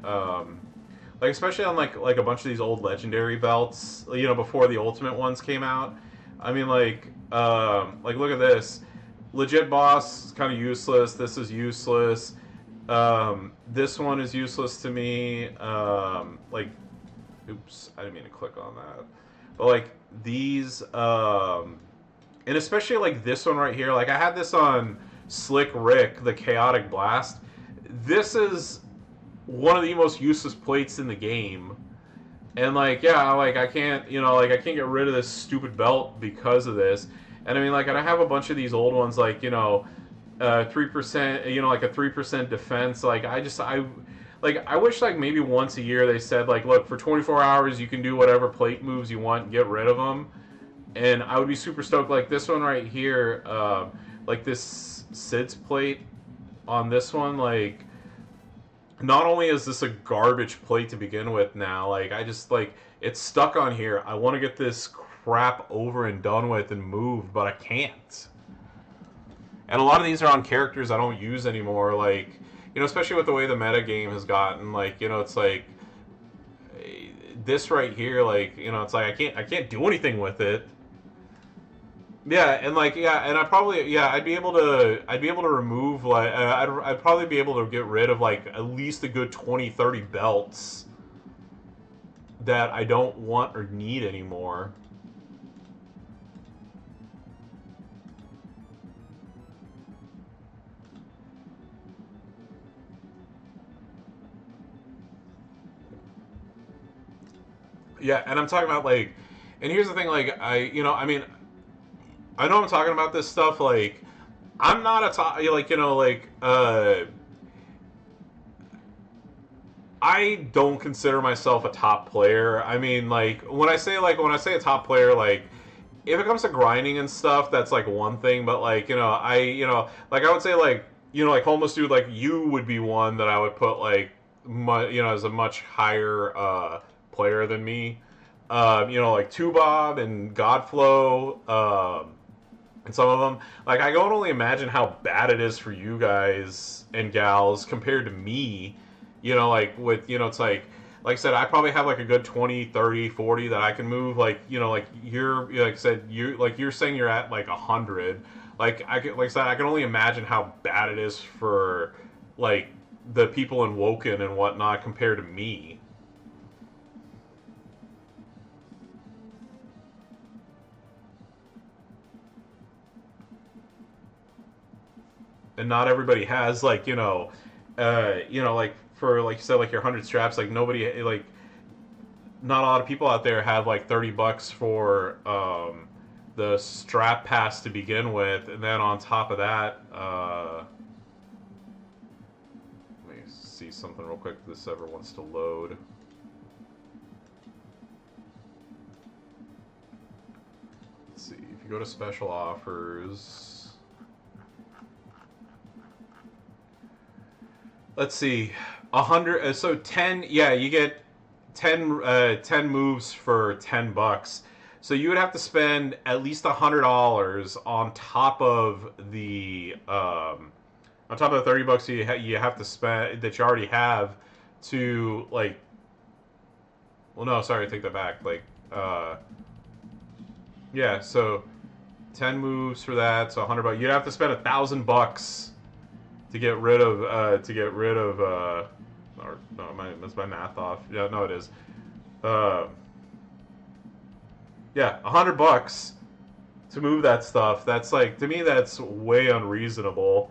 A: like especially on like a bunch of these old legendary belts, before the ultimate ones came out. I mean, like look at this. Legit boss is kind of useless. This is useless. This one is useless to me. Like, oops, I didn't mean to click on that. But like these, and especially like this one right here. Like I had this on Slick Rick, the Chaotic Blast. This is one of the most useless plates in the game. And like, yeah, like I can't, like I can't get rid of this stupid belt because of this. And I mean, like, and I have a bunch of these old ones, like 3%, like a 3% defense. Like I wish like maybe once a year they said like, look, for 24 hours you can do whatever plate moves you want, and get rid of them, and I would be super stoked. Like this one right here, like this Sid's plate on this one, like not only is this a garbage plate to begin with now, like I just like it's stuck on here. I want to get this crap over and done with and moved, but I can't. And a lot of these are on characters I don't use anymore, like especially with the way the meta game has gotten, like it's like this right here, like it's like I can't do anything with it. Yeah, and like and I probably I'd be able to remove like I'd probably be able to get rid of like at least a good 20-30 belts that I don't want or need anymore. Yeah, and I'm talking about like, and here's the thing, like I mean, I know I'm talking about this stuff like I'm not a top, like I don't consider myself a top player. I mean, when I say a top player, like if it comes to grinding and stuff, that's like one thing. But like like I would say like homeless dude, like you would be one that I would put like as a much higher player than me. Like Tubob and Godflow, and some of them. Like I can only imagine how bad it is for you guys and gals compared to me. Like with it's like I said, I probably have like a good 20, 30, 40 that I can move. Like like like I said, you're saying you're at like 100. Like like I said, I can only imagine how bad it is for like the people in Woken and whatnot compared to me. And not everybody has like like for like you said, like your 100 straps. Like nobody, like not a lot of people out there have like $30 for the strap pass to begin with, and then on top of that, let me see something real quick. If this ever wants to load. Let's see if you go to special offers. Let's see, 100. So 10. Yeah, you get 10 moves for $10. So you would have to spend at least $100 on top of the $30 you have to spend that you already have to like. Well, no, sorry, take that back. Like, yeah. So 10 moves for that. So $100. You'd have to spend $1,000 to get rid of or no, that's my math off. Yeah, no, it is. Yeah, $100 to move that stuff. That's like, to me, that's way unreasonable.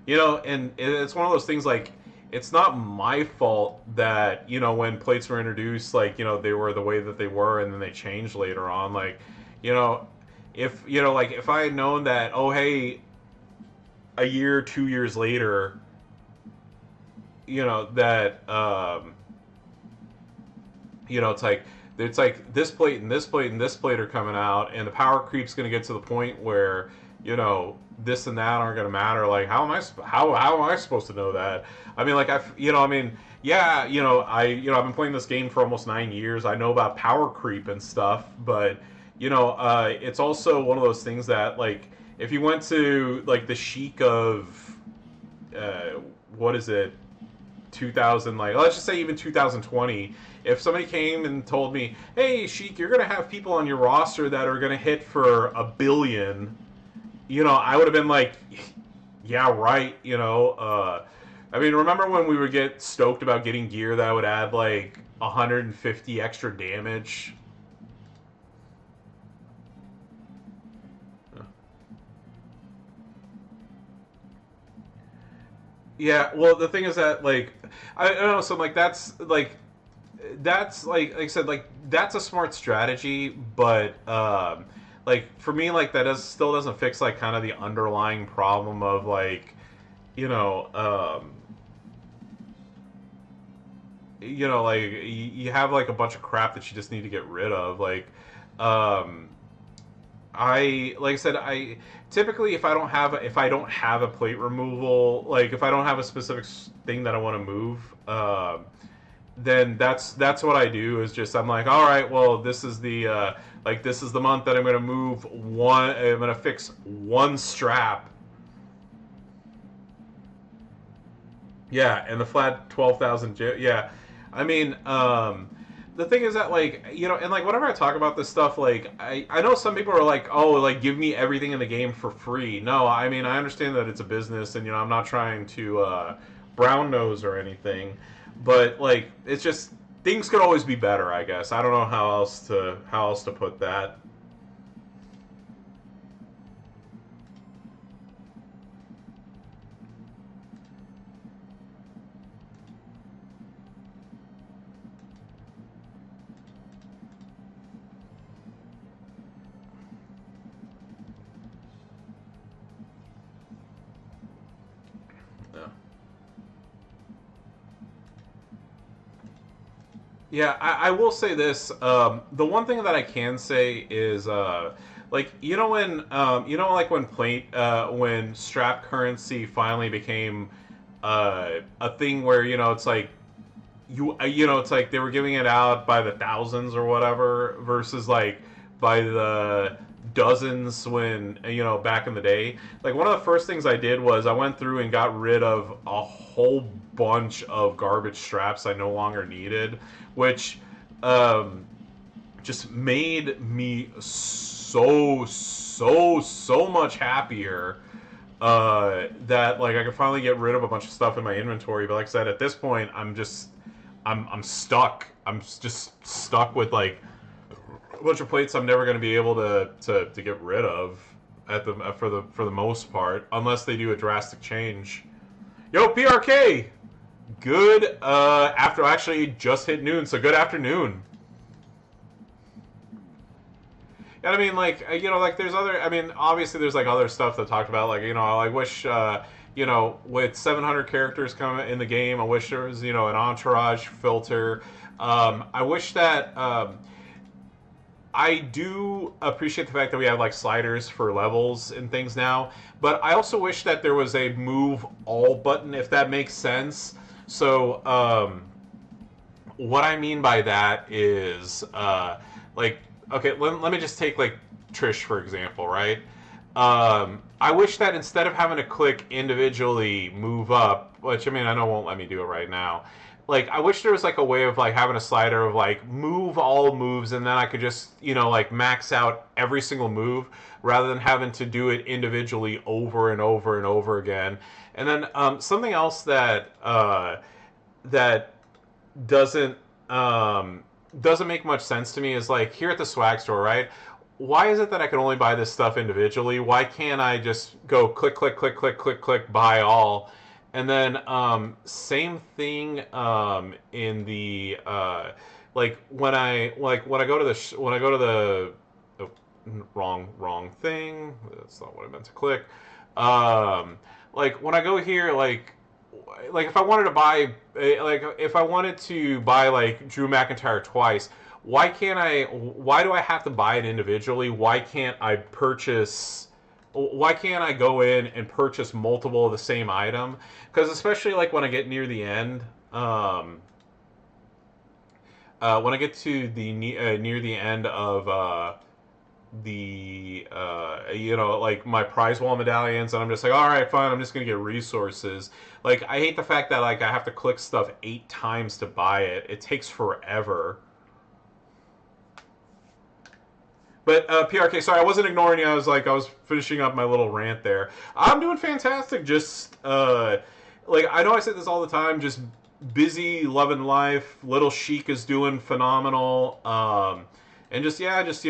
A: And it's one of those things like it's not my fault that when plates were introduced, like they were the way that they were, and then they changed later on. Like, if like if I had known that, oh hey, a year, 2 years later, that it's like it's like this plate and this plate and this plate are coming out, and the power creep's going to get to the point where this and that aren't going to matter. Like, how am I supposed to know that? I mean, like, I mean, yeah, I've been playing this game for almost 9 years. I know about power creep and stuff, but it's also one of those things that, like, if you went to like the chic of what is it, 2000, like, let's just say even 2020, if somebody came and told me, hey, Sheik, you're going to have people on your roster that are going to hit for 1 billion, I would have been like, yeah, right. I mean, remember when we would get stoked about getting gear that would add like 150 extra damage? Yeah, well, the thing is that, like, I don't know, so like like I said, like, that's a smart strategy, but like, for me, like, that still doesn't fix like kind of the underlying problem of, like, you know um like, you have like a bunch of crap that you just need to get rid of. Like, um like I said, I typically, if I don't have a plate removal, like if I don't have a specific thing that I want to move, then that's what I do. Is just, I'm like, all right, well, this is the like, this is the month that I'm going to move one. I'm going to fix one strap. Yeah, and the flat 12,000. Yeah, I mean, the thing is that, like, and like, whenever I talk about this stuff, like, I know some people are like, oh, like, give me everything in the game for free. No, I mean, I understand that it's a business, and I'm not trying to brown nose or anything, but like, it's just, things could always be better. I guess I don't know how else to put that. Yeah. Yeah, I will say this. The one thing that I can say is, like, like, when strap currency finally became a thing where, it's like, it's like they were giving it out by the thousands or whatever, versus like by the dozens when, back in the day. Like, one of the first things I did was I went through and got rid of a whole bunch of garbage straps I no longer needed, which um, just made me so much happier, that, like, I could finally get rid of a bunch of stuff in my inventory. But like I said, at this point, I'm stuck. I'm just stuck with like a bunch of plates I'm never going to be able to get rid of for the most part, unless they do a drastic change. Yo, PRK, good. After actually just hit noon, so good afternoon. And I mean, like, like, there's other. I mean, obviously, there's like other stuff that talked about, like, I wish, with 700 characters coming in the game, I wish there was, an entourage filter. I wish that. I do appreciate the fact that we have like sliders for levels and things now, but I also wish that there was a move all button, if that makes sense. So, what I mean by that is, like, okay, let me just take like Trish for example, right? I wish that instead of having to click individually move up, which, I mean, I know won't let me do it right now. Like, I wish there was like a way of like having a slider of like move all moves, and then I could just, like, max out every single move rather than having to do it individually over and over and over again. And then, something else that doesn't doesn't make much sense to me is, like, here at the swag store, right? Why is it that I can only buy this stuff individually? Why can't I just go click, click, click, click, click, click, buy all? And then, same thing, in the, like, when I go to the oh, wrong thing. That's not what I meant to click. Like, when I go here, like, if I wanted to buy, like, if I wanted to buy like Drew McIntyre twice, why do I have to buy it individually? Why can't I purchase? Why can't I go in and purchase multiple of the same item? Because especially like when I get near the end, when I get to the near the end of the like my prize wall medallions, and I'm just like, all right, fine, I'm just gonna get resources. Like, I hate the fact that like I have to click stuff 8 times to buy it. It takes forever. But PRK, sorry, I wasn't ignoring you. I was finishing up my little rant there. I'm doing fantastic. Just like, I know I say this all the time. Just busy, loving life. Little Chic is doing phenomenal. And just, yeah, just,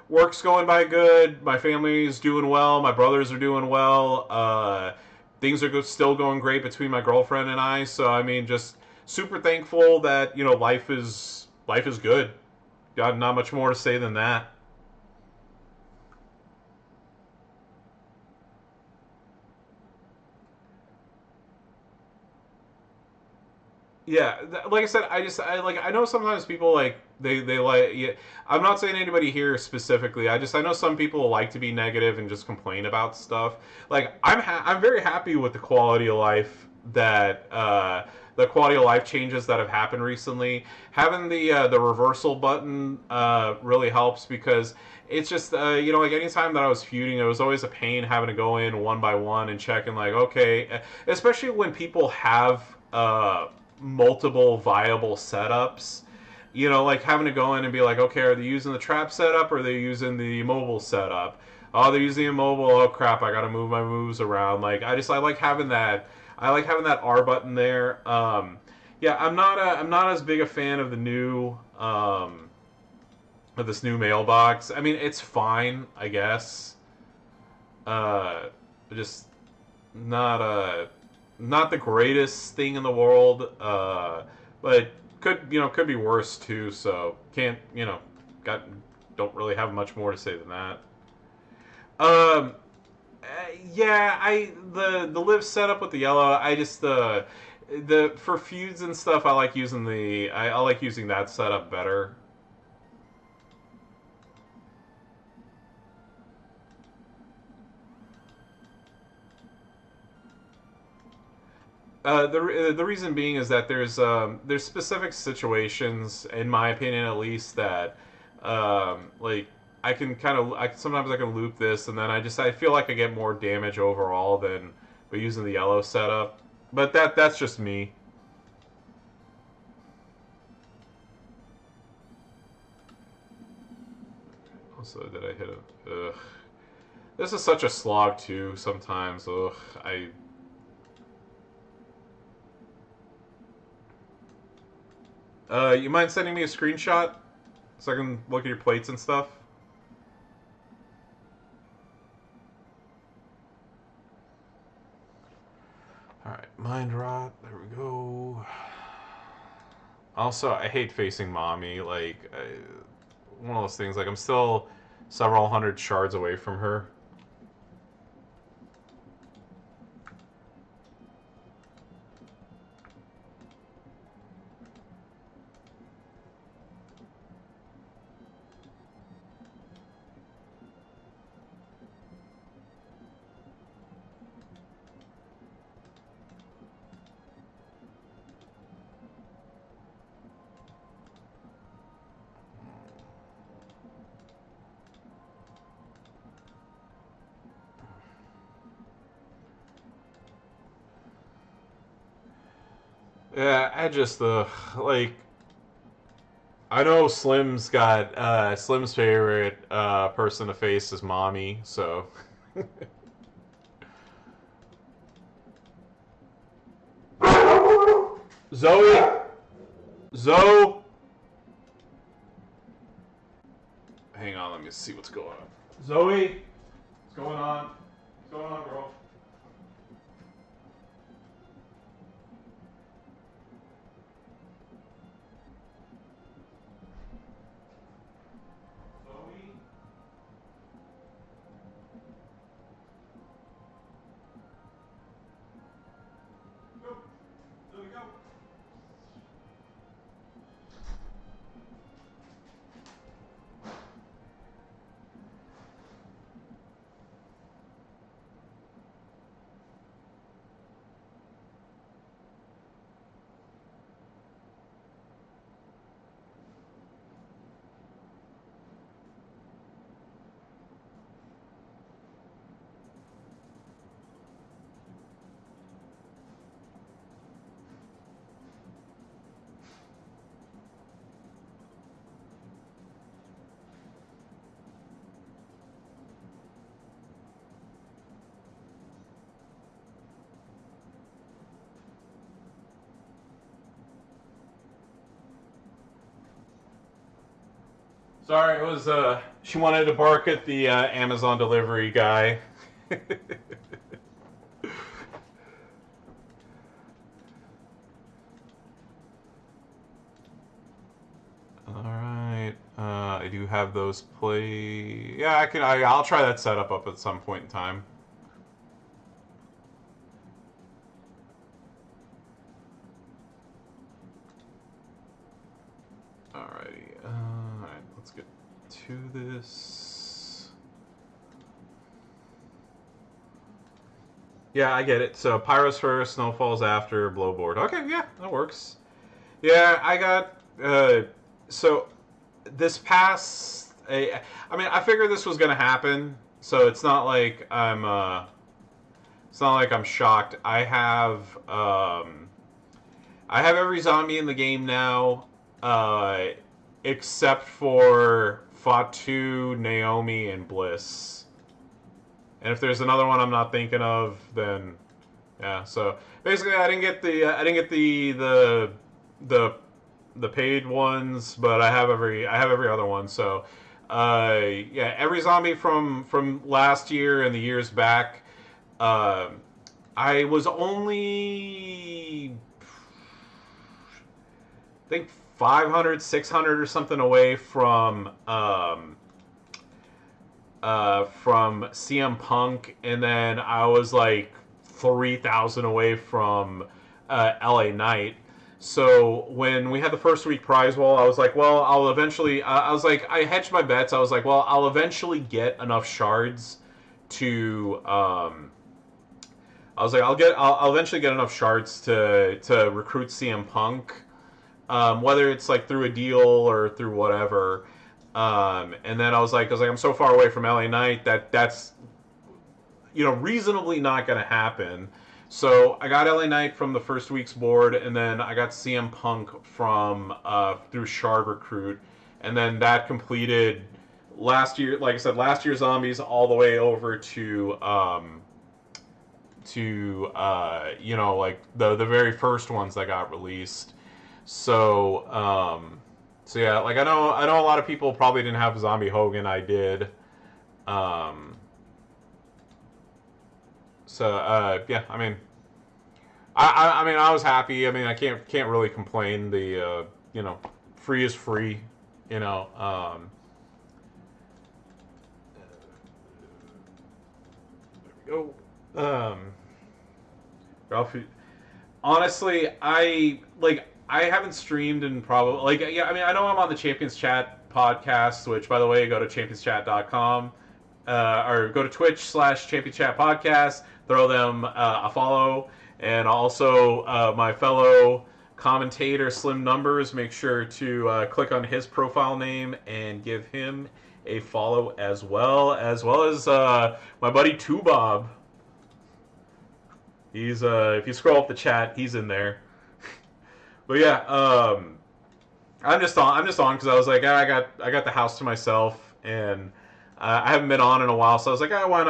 A: work's going by good. My family's doing well. My brothers are doing well. Things are still going great between my girlfriend and I. So I mean, just super thankful that life is good. Got not much more to say than that. Yeah, like I said, I know sometimes people like they like, yeah, I'm not saying anybody here specifically. I know some people like to be negative and just complain about stuff. Like, I'm very happy with the quality of life changes that have happened recently. Having the reversal button really helps, because it's just like anytime that I was feuding, it was always a pain having to go in one by one and checking, like, okay, especially when people have multiple viable setups. Like having to go in and be like, okay, are they using the trap setup or are they using the mobile setup? Oh, they're using a mobile. Oh crap, I got to move my moves around. Like, I like having that. I like having that R button there. Yeah, I'm not as big a fan of the new of this new mailbox. I mean, it's fine, I guess. Uh, just not not the greatest thing in the world, but could be worse too. So can't got don't really have much more to say than that. Um, yeah, the live setup with the yellow. I just the for feuds and stuff. I like using I like using that setup better. The reason being is that there's specific situations, in my opinion at least, that like I can sometimes I can loop this, and then I feel like I get more damage overall than by using the yellow setup. But that's just me. Also, did I hit it? Ugh. This is such a slog too. Sometimes, ugh. You mind sending me a screenshot so I can look at your plates and stuff? All right, mind rot. There we go. Also, I hate facing mommy. Like, one of those things. Like, I'm still several hundred shards away from her. Yeah, I just like I know Slim's favorite person to face is mommy, so Zoe, Zoe. Hang on, let me see what's going on. Zoe, what's going on? What's going on, girl? Zoe. Go. Zoe, go. Sorry, it was she wanted to bark at the Amazon delivery guy. All right. I do have those play. Yeah, I can. I'll try that setup up at some point in time. Alrighty. Alright, let's get to this. Yeah, I get it. So Pyros first, Snowfalls after, Blowboard. Okay, yeah, that works. Yeah, I got. So this past. I mean, I figured this was gonna happen, so it's not like I'm. It's not like I'm shocked. I have every zombie in the game now, uh, except for Fatu, Naomi, and Bliss. And if there's another one I'm not thinking of, then yeah. So basically, I didn't get the the paid ones, but I have every other one. So yeah, every zombie from last year and the years back. Uh, I was only I think 500, 600 or something away from CM Punk, and then I was like 3,000 away from LA Knight. So when we had the first week prize wall, I was like, well, I'll eventually. I was like, I hedged my bets. I was like, well, I'll eventually get enough shards to. I was like, I'll eventually get enough shards to recruit CM Punk, whether it's like through a deal or through whatever. And then I was like, I'm so far away from LA Knight that's reasonably not going to happen. So I got LA Knight from the first week's board, and then I got CM Punk from through Shard Recruit, and then that completed last year. Like I said, last year's zombies all the way over to like the very first ones that got released. So yeah, like I know a lot of people probably didn't have Zombie Hogan. I did. Um, yeah, I mean, I mean I was happy. I mean I can't really complain. The free is free. You know. There we go. Ralphie, honestly, I haven't streamed in probably like yeah. I mean, I know I'm on the Champions Chat podcast, which by the way, go to championschat.com or go to Twitch/Champions Chat podcast. Throw them a follow, and also my fellow commentator Slim Numbers. Make sure to click on his profile name and give him a follow as well as my buddy Two Bob. He's if you scroll up the chat, he's in there. But yeah, I'm just on because I was like, I got the house to myself, and I haven't been on in a while, so I was like, why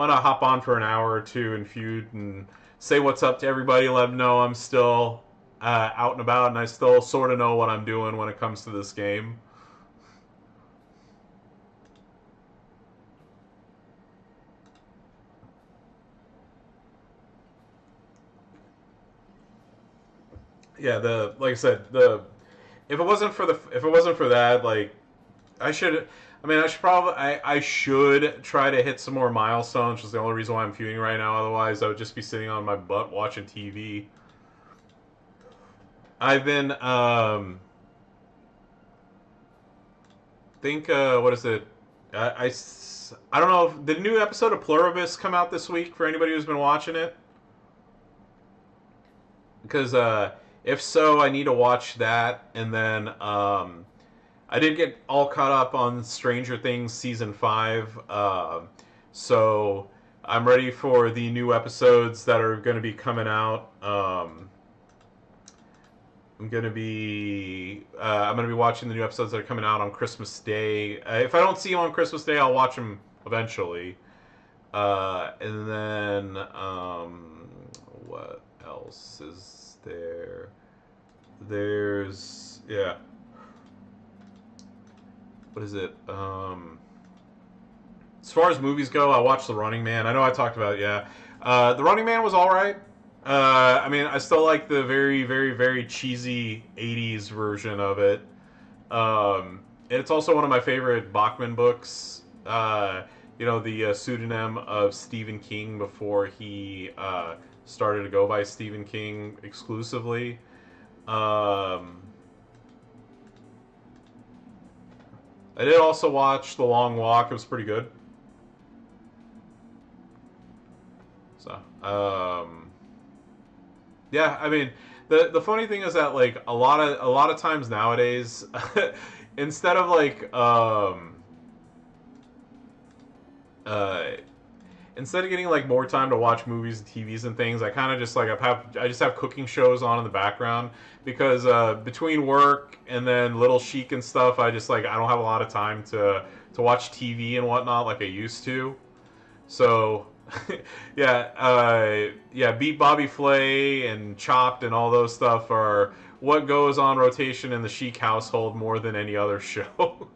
A: not hop on for an hour or two in Feud and say what's up to everybody, let them know I'm still out and about, and I still sort of know what I'm doing when it comes to this game. Yeah, like I said, if it wasn't for that, like I should. I mean, I should try to hit some more milestones. Which is the only reason why I'm feuding right now. Otherwise, I would just be sitting on my butt watching TV. I've been think what is it? I don't know. If, did a new episode of Pluribus come out this week for anybody who's been watching it? Because if so, I need to watch that, and then I did get all caught up on Stranger Things season 5, so I'm ready for the new episodes that are going to be coming out. I'm gonna be watching the new episodes that are coming out on Christmas Day. If I don't see them on Christmas Day, I'll watch them eventually. And then what else is there? There's yeah. what is it? As far as movies go, I watched The Running Man. I know I talked about it, yeah. The Running Man was all right. I mean, I still like the very, very, very cheesy '80s version of it. And it's also one of my favorite Bachman books. The pseudonym of Stephen King before he started to go by Stephen King exclusively. Um, I did also watch The Long Walk. It was pretty good. So, yeah, I mean, the funny thing is that like a lot of times nowadays, instead of like uh, instead of getting like more time to watch movies and TVs and things, I kind of just like I just have cooking shows on in the background because between work and then Little Chic and stuff, I just like I don't have a lot of time to watch TV and whatnot like I used to. So, yeah, Beat Bobby Flay and Chopped and all those stuff are what goes on rotation in the Chic household more than any other show.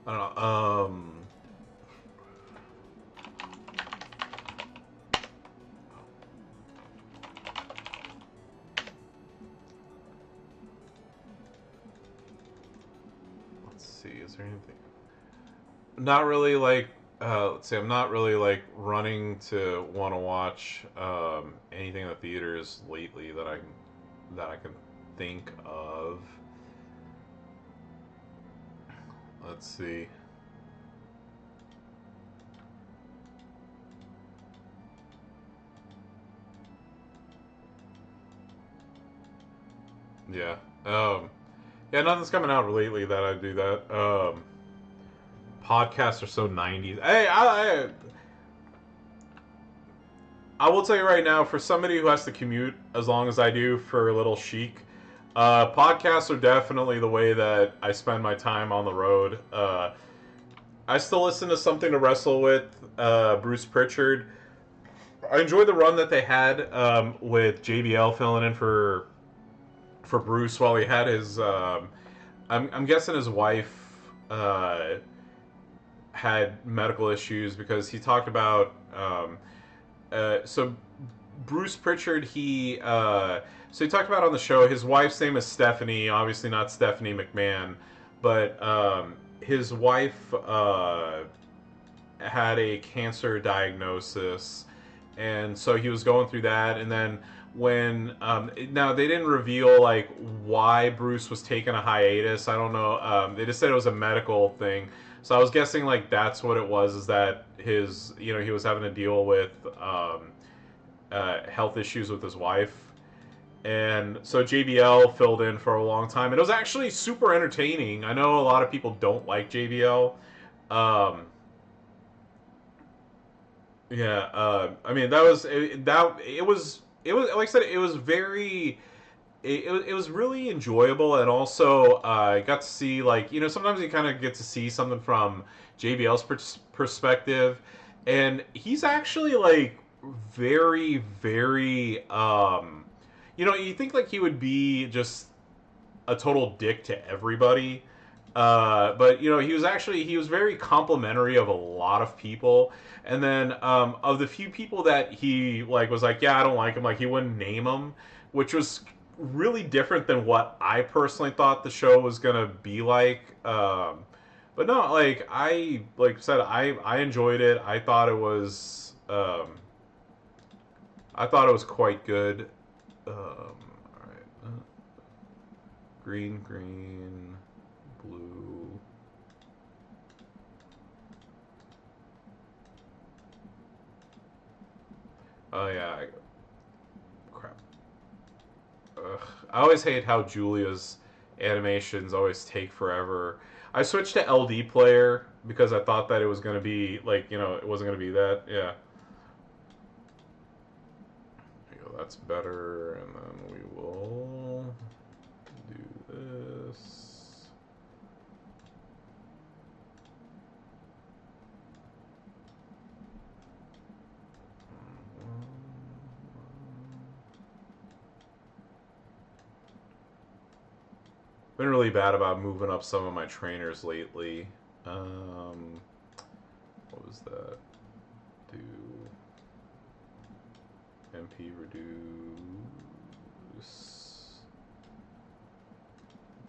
A: I don't know. Let's see. Is there anything? Not really like. Let's see. I'm not really like running to want to watch anything in the theaters lately that I can think of. Let's see. Yeah. Yeah, nothing's coming out lately that I do that. Podcasts are so '90s. Hey, I will tell you right now, for somebody who has to commute as long as I do for a little chic, podcasts are definitely the way that I spend my time on the road. I still listen to Something to Wrestle with, Bruce Pritchard. I enjoyed the run that they had with JBL filling in for Bruce while he had his. I'm guessing his wife had medical issues because he talked about. So Bruce Pritchard, he talked about on the show. His wife's name is Stephanie, obviously not Stephanie McMahon, but his wife had a cancer diagnosis, and so he was going through that. And then when now they didn't reveal like why Bruce was taking a hiatus. I don't know. They just said it was a medical thing. So I was guessing like that's what it was. Is that his he was having to deal with health issues with his wife. And so JBL filled in for a long time. And it was actually super entertaining. I know a lot of people don't like JBL. Um, Yeah, I mean that was it was like I said it was very it was really enjoyable, and also I got to see like sometimes you kind of get to see something from JBL's perspective, and he's actually like very very you think like he would be just a total dick to everybody. But he was very complimentary of a lot of people, and then of the few people that he like was like, yeah, I don't like him, like he wouldn't name them, which was really different than what I personally thought the show was gonna be like. But no, like I said, I enjoyed it. I thought it was quite good. All right, green, blue. Oh yeah, crap. Ugh. I always hate how Julia's animations always take forever. I switched to LD player because I thought that it was gonna be like it wasn't gonna be that. Yeah. There you go, that's better, and then we will do this. Been really bad about moving up some of my trainers lately. What was that? Do MP reduce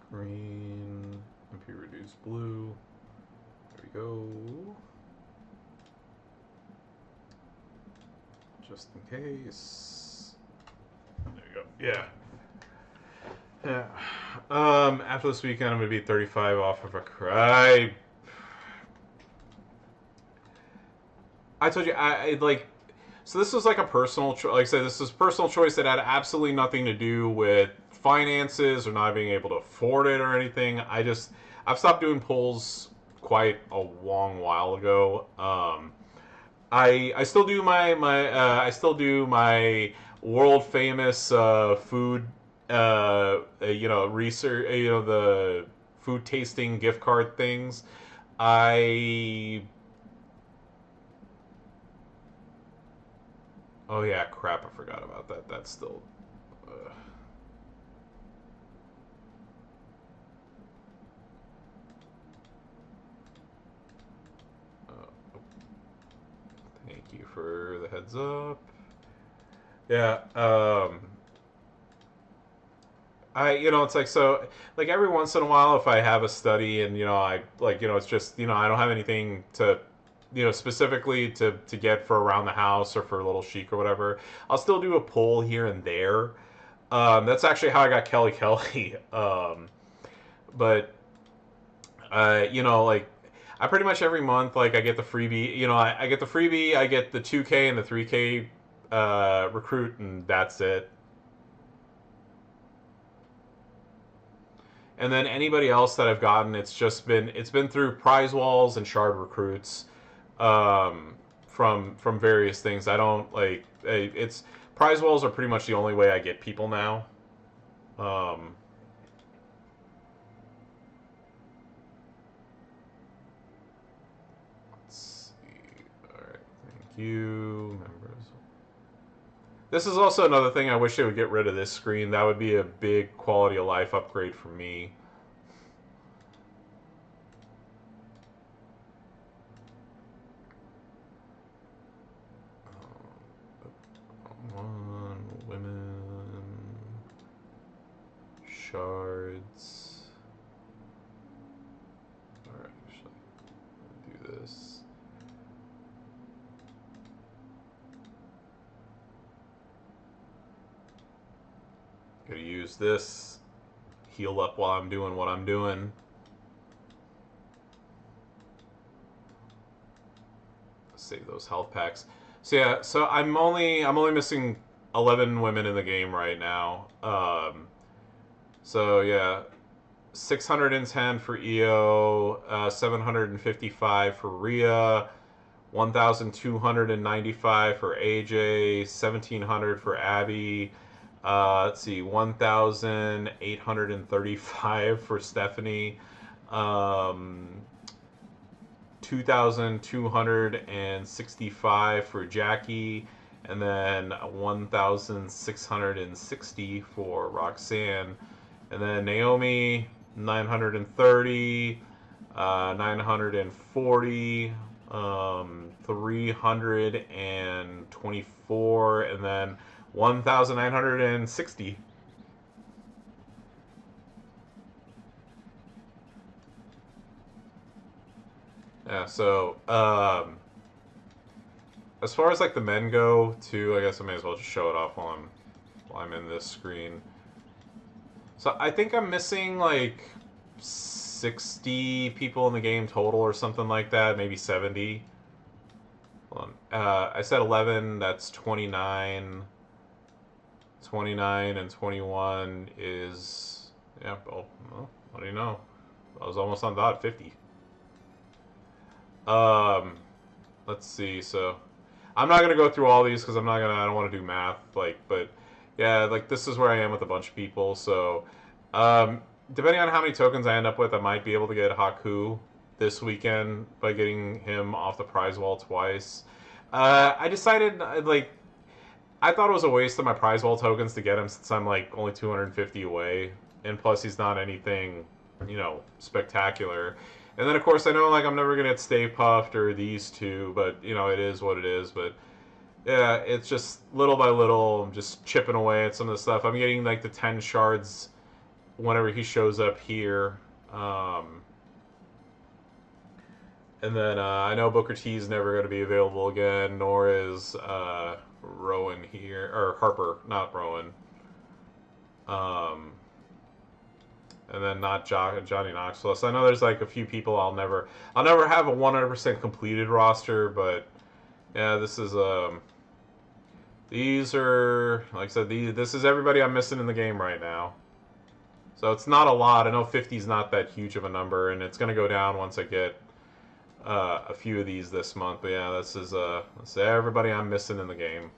A: green, MP reduce blue. There we go. Just in case. There you go. Yeah. Yeah. After this weekend, I'm gonna be 35 off of a cry. I told you, I like. So this was like a personal, like I said, this is a personal choice that had absolutely nothing to do with finances or not being able to afford it or anything. I've stopped doing polls quite a long while ago. I still do I still do my world famous food research the food tasting gift card things. I Oh yeah, crap! I forgot about that. That's still. Uh, thank you for the heads up. Yeah. It's like so, like every once in a while, if I have a study and it's just I don't have anything to, specifically to get for around the house or for a little chic or whatever, I'll still do a poll here and there. That's actually how I got Kelly Kelly. But like I pretty much every month like I get the freebie. I get the freebie, I get the 2K and the 3K recruit, and that's it. And then anybody else that I've gotten, it's been through prize walls and shard recruits, from various things. I don't like it's prize walls are pretty much the only way I get people now. Um, let's see. All right, thank you, members. This is also another thing. I wish they would get rid of this screen. That would be a big quality of life upgrade for me. Women, shards. Alright, actually, do this. Gotta use this. Heal up while I'm doing what I'm doing. Save those health packs. So yeah, so I'm only missing 11 women in the game right now. So yeah, 610 for EO, 755 for Rhea, 1,295 for AJ, 1,700 for Abby. Let's see, 1,835 for Stephanie. 2,265 for Jackie, and then 1,660 for Roxanne, and then Naomi 930, 940, 324, and then 1,960. Yeah, so as far as like the men go, too, I guess I may as well just show it off while I'm in this screen. So I think I'm missing like 60 people in the game total or something like that, maybe 70. Hold on. I said 11. That's 29. 29 and 21 is, yeah. Well, what do you know? I was almost on dot 50. Um, let's see. So I'm not gonna go through all these because I don't want to do math. Like, but yeah, like this is where I am with a bunch of people. So, um, depending on how many tokens I end up with, I might be able to get Haku this weekend by getting him off the prize wall twice. I decided like I thought it was a waste of my prize wall tokens to get him since I'm like only 250 away, and plus he's not anything, spectacular. And then of course I know like I'm never gonna get Stay Puffed or these two, but it is what it is. But yeah, it's just little by little, I'm just chipping away at some of the stuff. I'm getting like the 10 shards whenever he shows up here. And then I know Booker T is never going to be available again, nor is Rowan here, or Harper, not Rowan. And then not Johnny Knoxville. So I know there's like a few people I'll never have a 100% completed roster, but yeah, this is these are, like I said, this is everybody I'm missing in the game right now. So it's not a lot. I know 50 is not that huge of a number, and it's going to go down once I get a few of these this month. But yeah, this is everybody I'm missing in the game.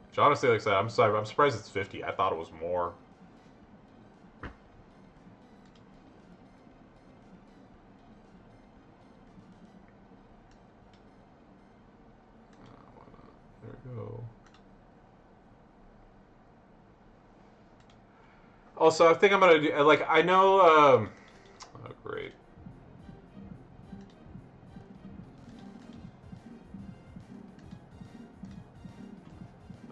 A: Which honestly, like I said, I'm surprised it's 50. I thought it was more. There we go. Also, I think I'm gonna do, like, I know, oh great.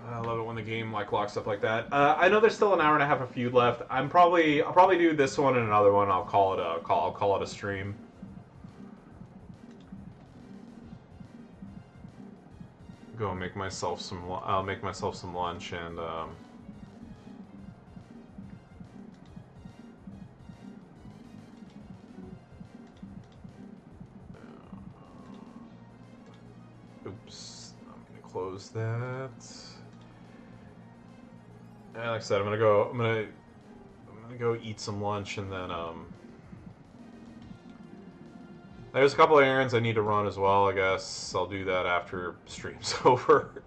A: I love it when the game like locks up like that. I know there's still an hour and a half of Feud left. I'll probably do this one and another one. I'll call it a stream. Go make myself some. I'll make myself some lunch and. Oops, I'm gonna close that. And like I said, I'm gonna go eat some lunch and then there's a couple of errands I need to run as well. I guess I'll do that after stream's over.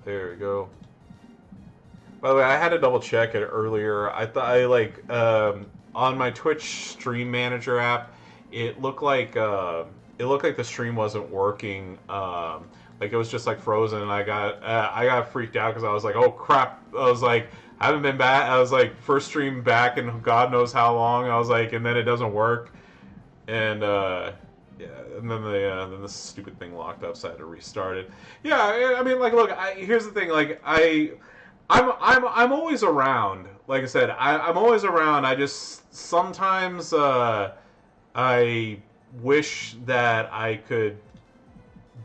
A: There we go. By the way, I had to double check it earlier. I thought on my Twitch Stream Manager app, it looked like the stream wasn't working. Like it was just like frozen, and I got freaked out because I was like, oh crap! I was like, I haven't been back. I was like, first stream back in God knows how long. I was like, and then it doesn't work, and yeah, and then the stupid thing locked up, so I had to restart it. Yeah, I mean, like, look, here's the thing, like, I'm always around. Like I said, I'm always around. I just sometimes I wish that I could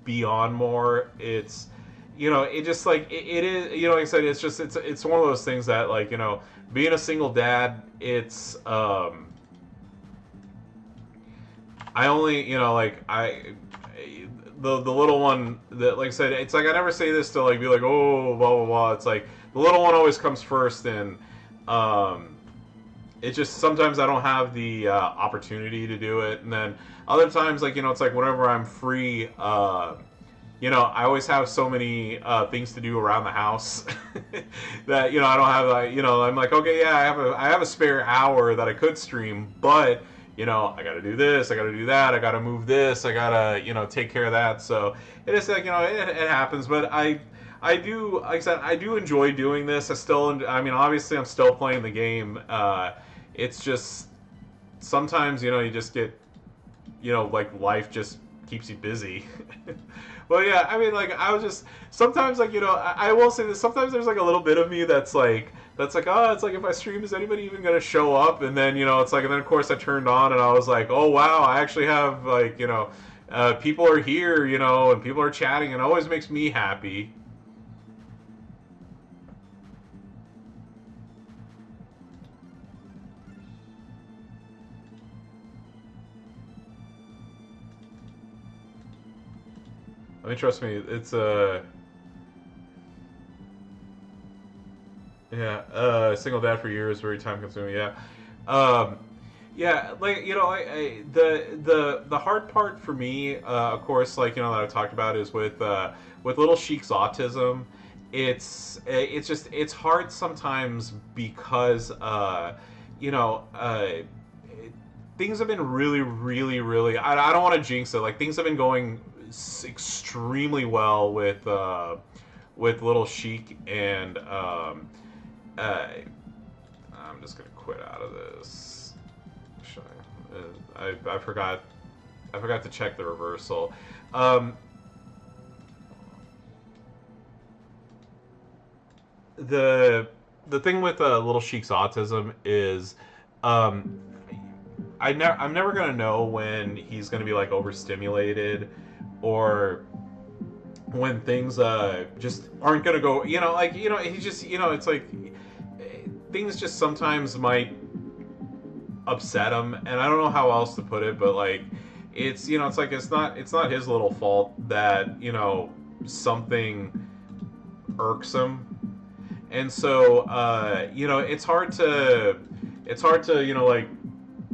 A: be on more. It's it just like it is. Like I said, it's one of those things that like being a single dad, it's I only, like the little one that, like I said, it's like I never say this to like be like, oh, blah blah blah. It's like the little one always comes first, and it just sometimes I don't have the opportunity to do it, and then other times like it's like whenever I'm free, I always have so many things to do around the house that I don't have I'm like, okay, yeah, I have a spare hour that I could stream, but I got to do this, I got to do that, I got to move this, I got to, take care of that. So it is like, it happens. But I do, like I said, I do enjoy doing this. Obviously I'm still playing the game. It's just sometimes, you just get, like life just keeps you busy. Well, yeah, I mean, like, I was just sometimes, like, I will say this. Sometimes there's like a little bit of me that's like, oh, it's like if I stream, is anybody even gonna show up? And then it's like, and then of course I turned on and I was like, oh wow, I actually have like people are here, and people are chatting, and it always makes me happy. I mean, trust me, it's yeah, single dad for years, very time consuming. Yeah, um, yeah, like the hard part for me, of course, like that I talked about is with Little Sheik's autism. It's just it's hard sometimes because you know things have been really, really, really. I don't want to jinx it. Like things have been going extremely well with Little Sheik, and uh, I'm just gonna quit out of this. I forgot. I forgot to check the reversal. Um, the the thing with Little Sheik's autism is, um, I'm never gonna know when he's gonna be like overstimulated, or when things just aren't gonna go. Like he just it's like things just sometimes might upset him, and I don't know how else to put it, but like it's like it's not his little fault that something irks him, and so it's hard to like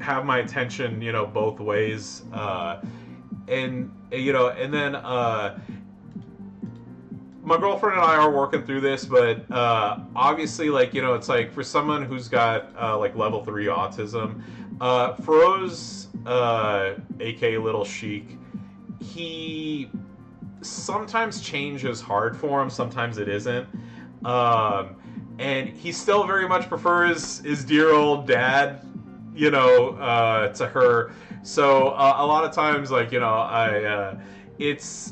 A: have my attention both ways, and then my girlfriend and I are working through this, but obviously, like it's like for someone who's got like level 3 autism, Froze, aka Little Sheik, he sometimes change is hard for him, sometimes it isn't, and he still very much prefers his dear old dad, to her. So a lot of times, like it's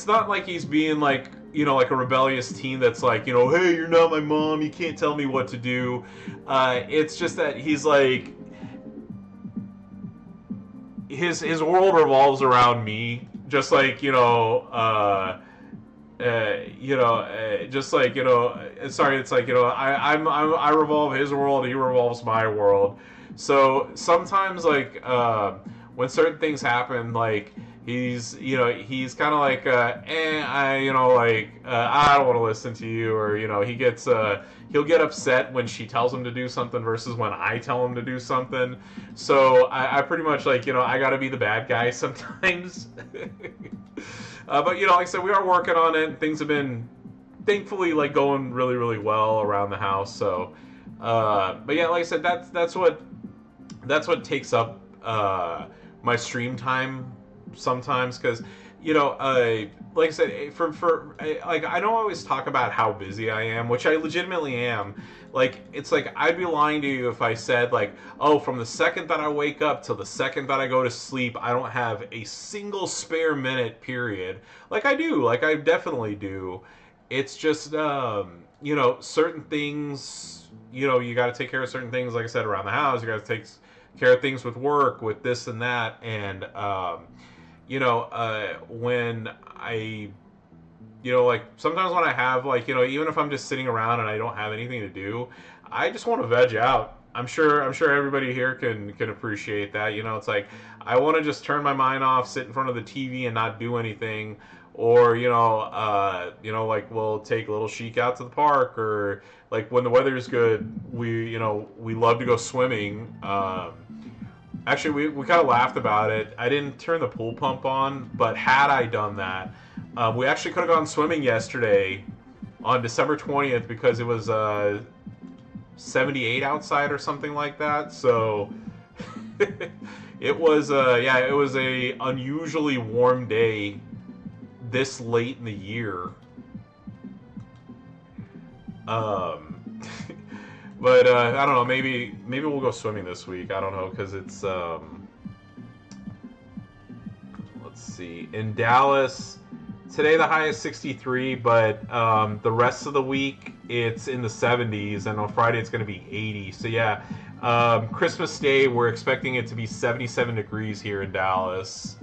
A: not like he's being like like a rebellious teen that's like hey, you're not my mom, you can't tell me what to do. It's just that he's like his world revolves around me, just like just like sorry, it's like I revolve his world, he revolves my world. So sometimes, like when certain things happen, like he's kind of like I don't want to listen to you, or he'll get upset when she tells him to do something versus when I tell him to do something. So I pretty much like I got to be the bad guy sometimes. But like I said, we are working on it. Things have been thankfully like going really, really well around the house. So but yeah, like I said, that's what takes up my stream time sometimes, because like I said, for like I don't always talk about how busy I am, which I legitimately am. Like it's like I'd be lying to you if I said like, oh, from the second that I wake up till the second that I go to sleep, I don't have a single spare minute, period. Like I do, like I definitely do. It's just certain things, you got to take care of certain things, like I said, around the house. You got to take care of things with work, with this and that, and when I like sometimes when I have like even if I'm just sitting around and I don't have anything to do, I just want to veg out. I'm sure everybody here can appreciate that. It's like I want to just turn my mind off, sit in front of the TV and not do anything, or like we'll take Little Chic out to the park, or like when the weather's good, we love to go swimming. Actually, we kind of laughed about it. I didn't turn the pool pump on, but had I done that, we actually could have gone swimming yesterday on December 20th, because it was 78 outside or something like that. So it was it was a unusually warm day this late in the year. But I don't know. Maybe we'll go swimming this week. I don't know, because it's let's see, in Dallas. Today the high is 63, but the rest of the week it's in the 70s, and on Friday it's going to be 80. So yeah, Christmas Day we're expecting it to be 77 degrees here in Dallas.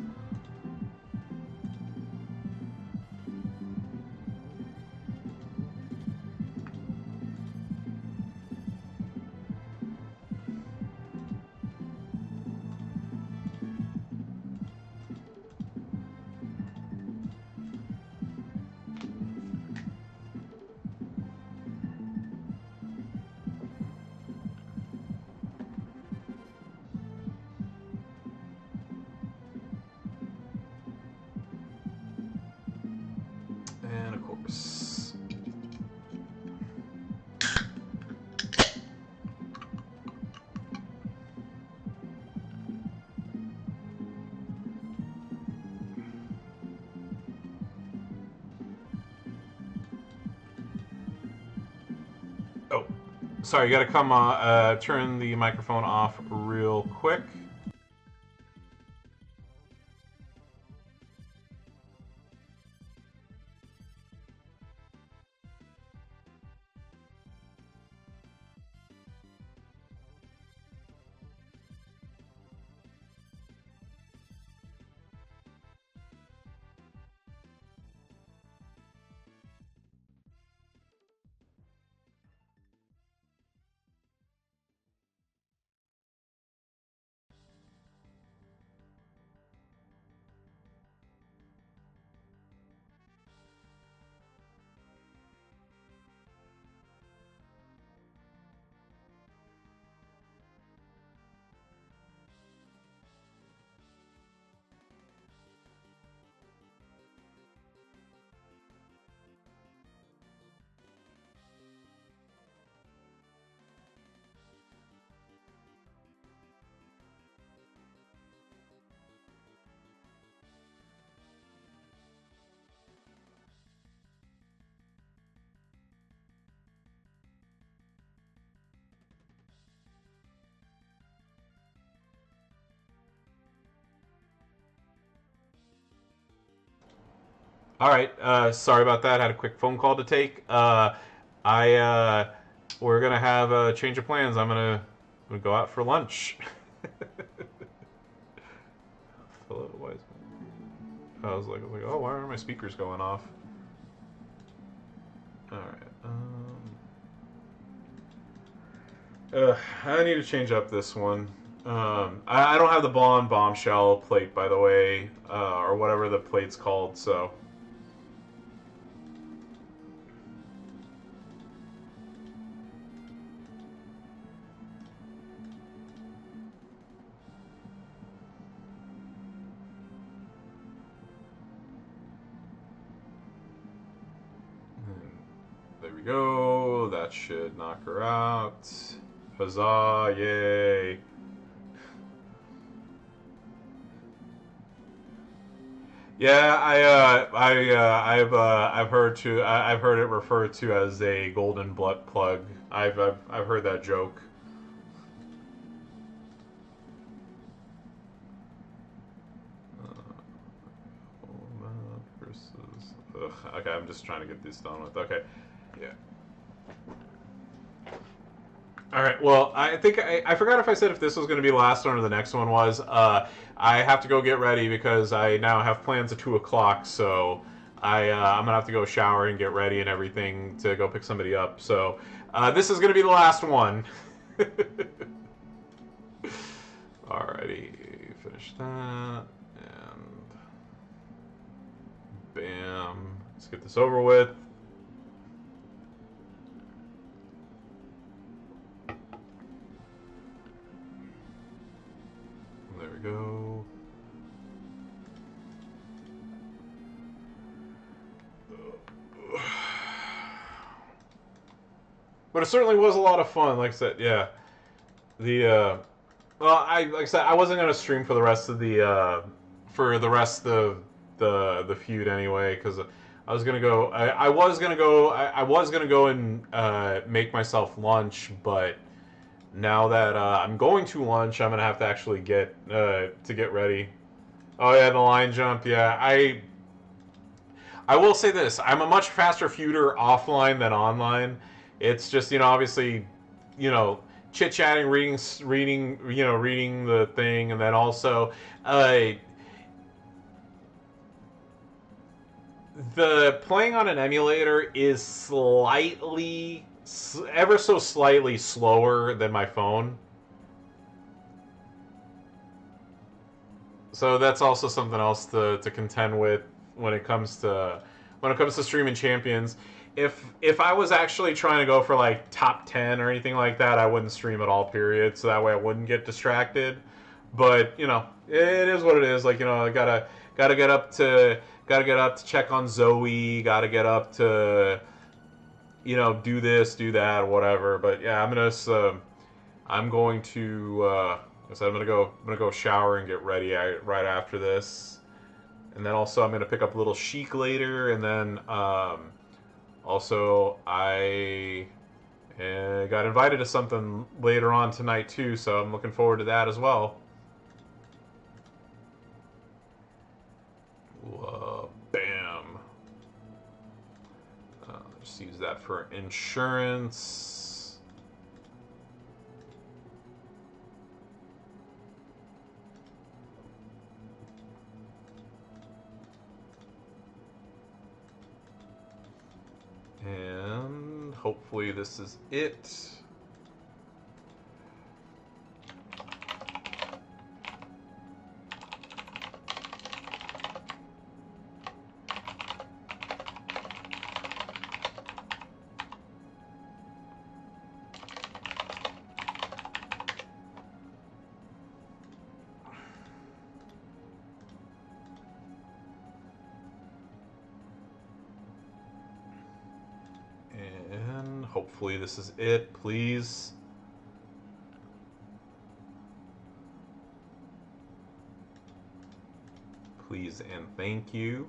A: And of course. Oh, sorry, you gotta come turn the microphone off real quick. All right. Sorry about that. Had a quick phone call to take. I We're gonna have a change of plans. I'm gonna go out for lunch. Hello, why is I was like, oh, why are my speakers going off? All right. I need to change up this one. I don't have the bombshell plate, by the way, or whatever the plate's called. So. There we go. That should knock her out. Huzzah! Yay! Yeah, I've heard it referred to as a golden butt plug. I've heard that joke. Versus. Ugh, okay, I'm just trying to get this done with. Okay, yeah. All right. Well, I think I forgot if I said if this was going to be the last one or the next one was. I have to go get ready because I now have plans at 2 o'clock. So I'm gonna have to go shower and get ready and everything to go pick somebody up. So this is going to be the last one. Alrighty, finish that and bam. Let's get this over with. There we go. But it certainly was a lot of fun. Like I said, yeah. The well, like I said, I wasn't gonna stream for the rest of the feud anyway because I was gonna go. I was gonna go. I was gonna go and make myself lunch, but now that I'm going to lunch, I'm gonna have to actually get ready. Oh yeah, the line jump. Yeah, I will say this: I'm a much faster feuder offline than online. It's just obviously, you know, chit chatting, reading the thing, and then also, uh, the playing on an emulator is slightly, ever so slightly slower than my phone. So that's also something else to contend with when it comes to streaming champions. If I was actually trying to go for like top 10 or anything like that, I wouldn't stream at all. Period. So that way I wouldn't get distracted. But it is what it is. Like I gotta get up to check on Zoe. Gotta get up to do this, do that, whatever. But yeah, I'm going to. So I'm gonna go shower and get ready right after this, and then also I'm gonna pick up a little Chic later, and then also I got invited to something later on tonight too, so I'm looking forward to that as well. Bam. Just use that for insurance. And hopefully this is it. And hopefully this is it, please. Please and thank you.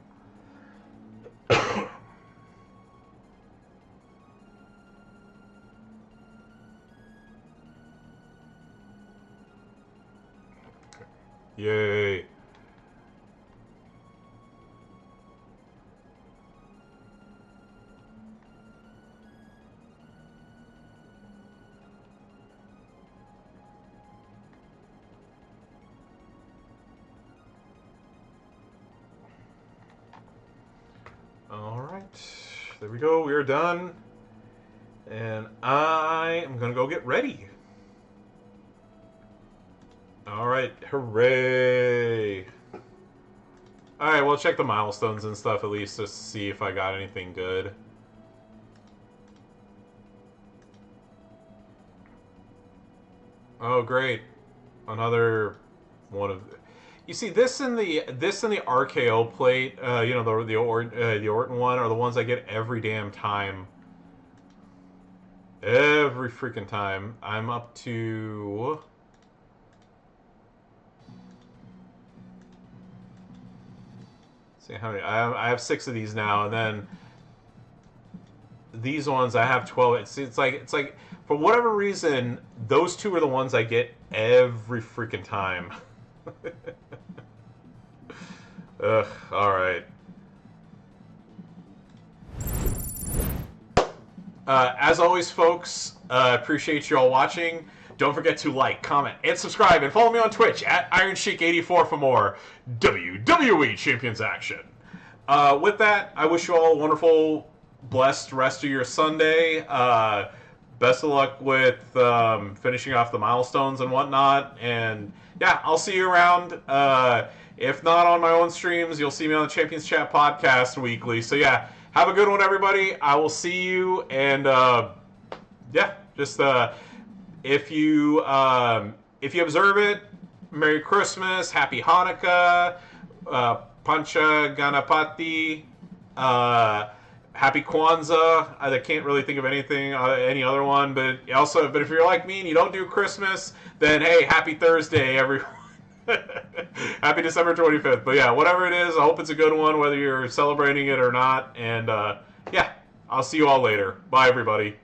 A: Yay. Alright, there we go, we are done. And I am gonna go get ready. Alright, hooray. Alright, well, check the milestones and stuff at least just to see if I got anything good. Oh, great. Another one of... You see, this and the RKO plate, the Orton one, are the ones I get every damn time. Every freaking time. I'm up to... See how many... I have 6 of these now, and then these ones I have 12. It's like for whatever reason, those 2 are the ones I get every freaking time. Ugh, alright. As always, folks, appreciate you all watching. Don't forget to like, comment, and subscribe, and follow me on Twitch at IronSheik84 for more WWE Champions action. With that, I wish you all a wonderful, blessed rest of your Sunday. Best of luck with finishing off the milestones and whatnot. And yeah, I'll see you around. If not on my own streams, you'll see me on the Champions Chat podcast weekly. So yeah, have a good one, everybody. I will see you. And yeah, just if you observe it, Merry Christmas, Happy Hanukkah, Pancha Ganapati, Happy Kwanzaa. I can't really think of anything, any other one. But if you're like me and you don't do Christmas, then hey, Happy Thursday, everyone. Happy December 25th. But yeah, whatever it is, I hope it's a good one, whether you're celebrating it or not. And yeah, I'll see you all later. Bye, everybody.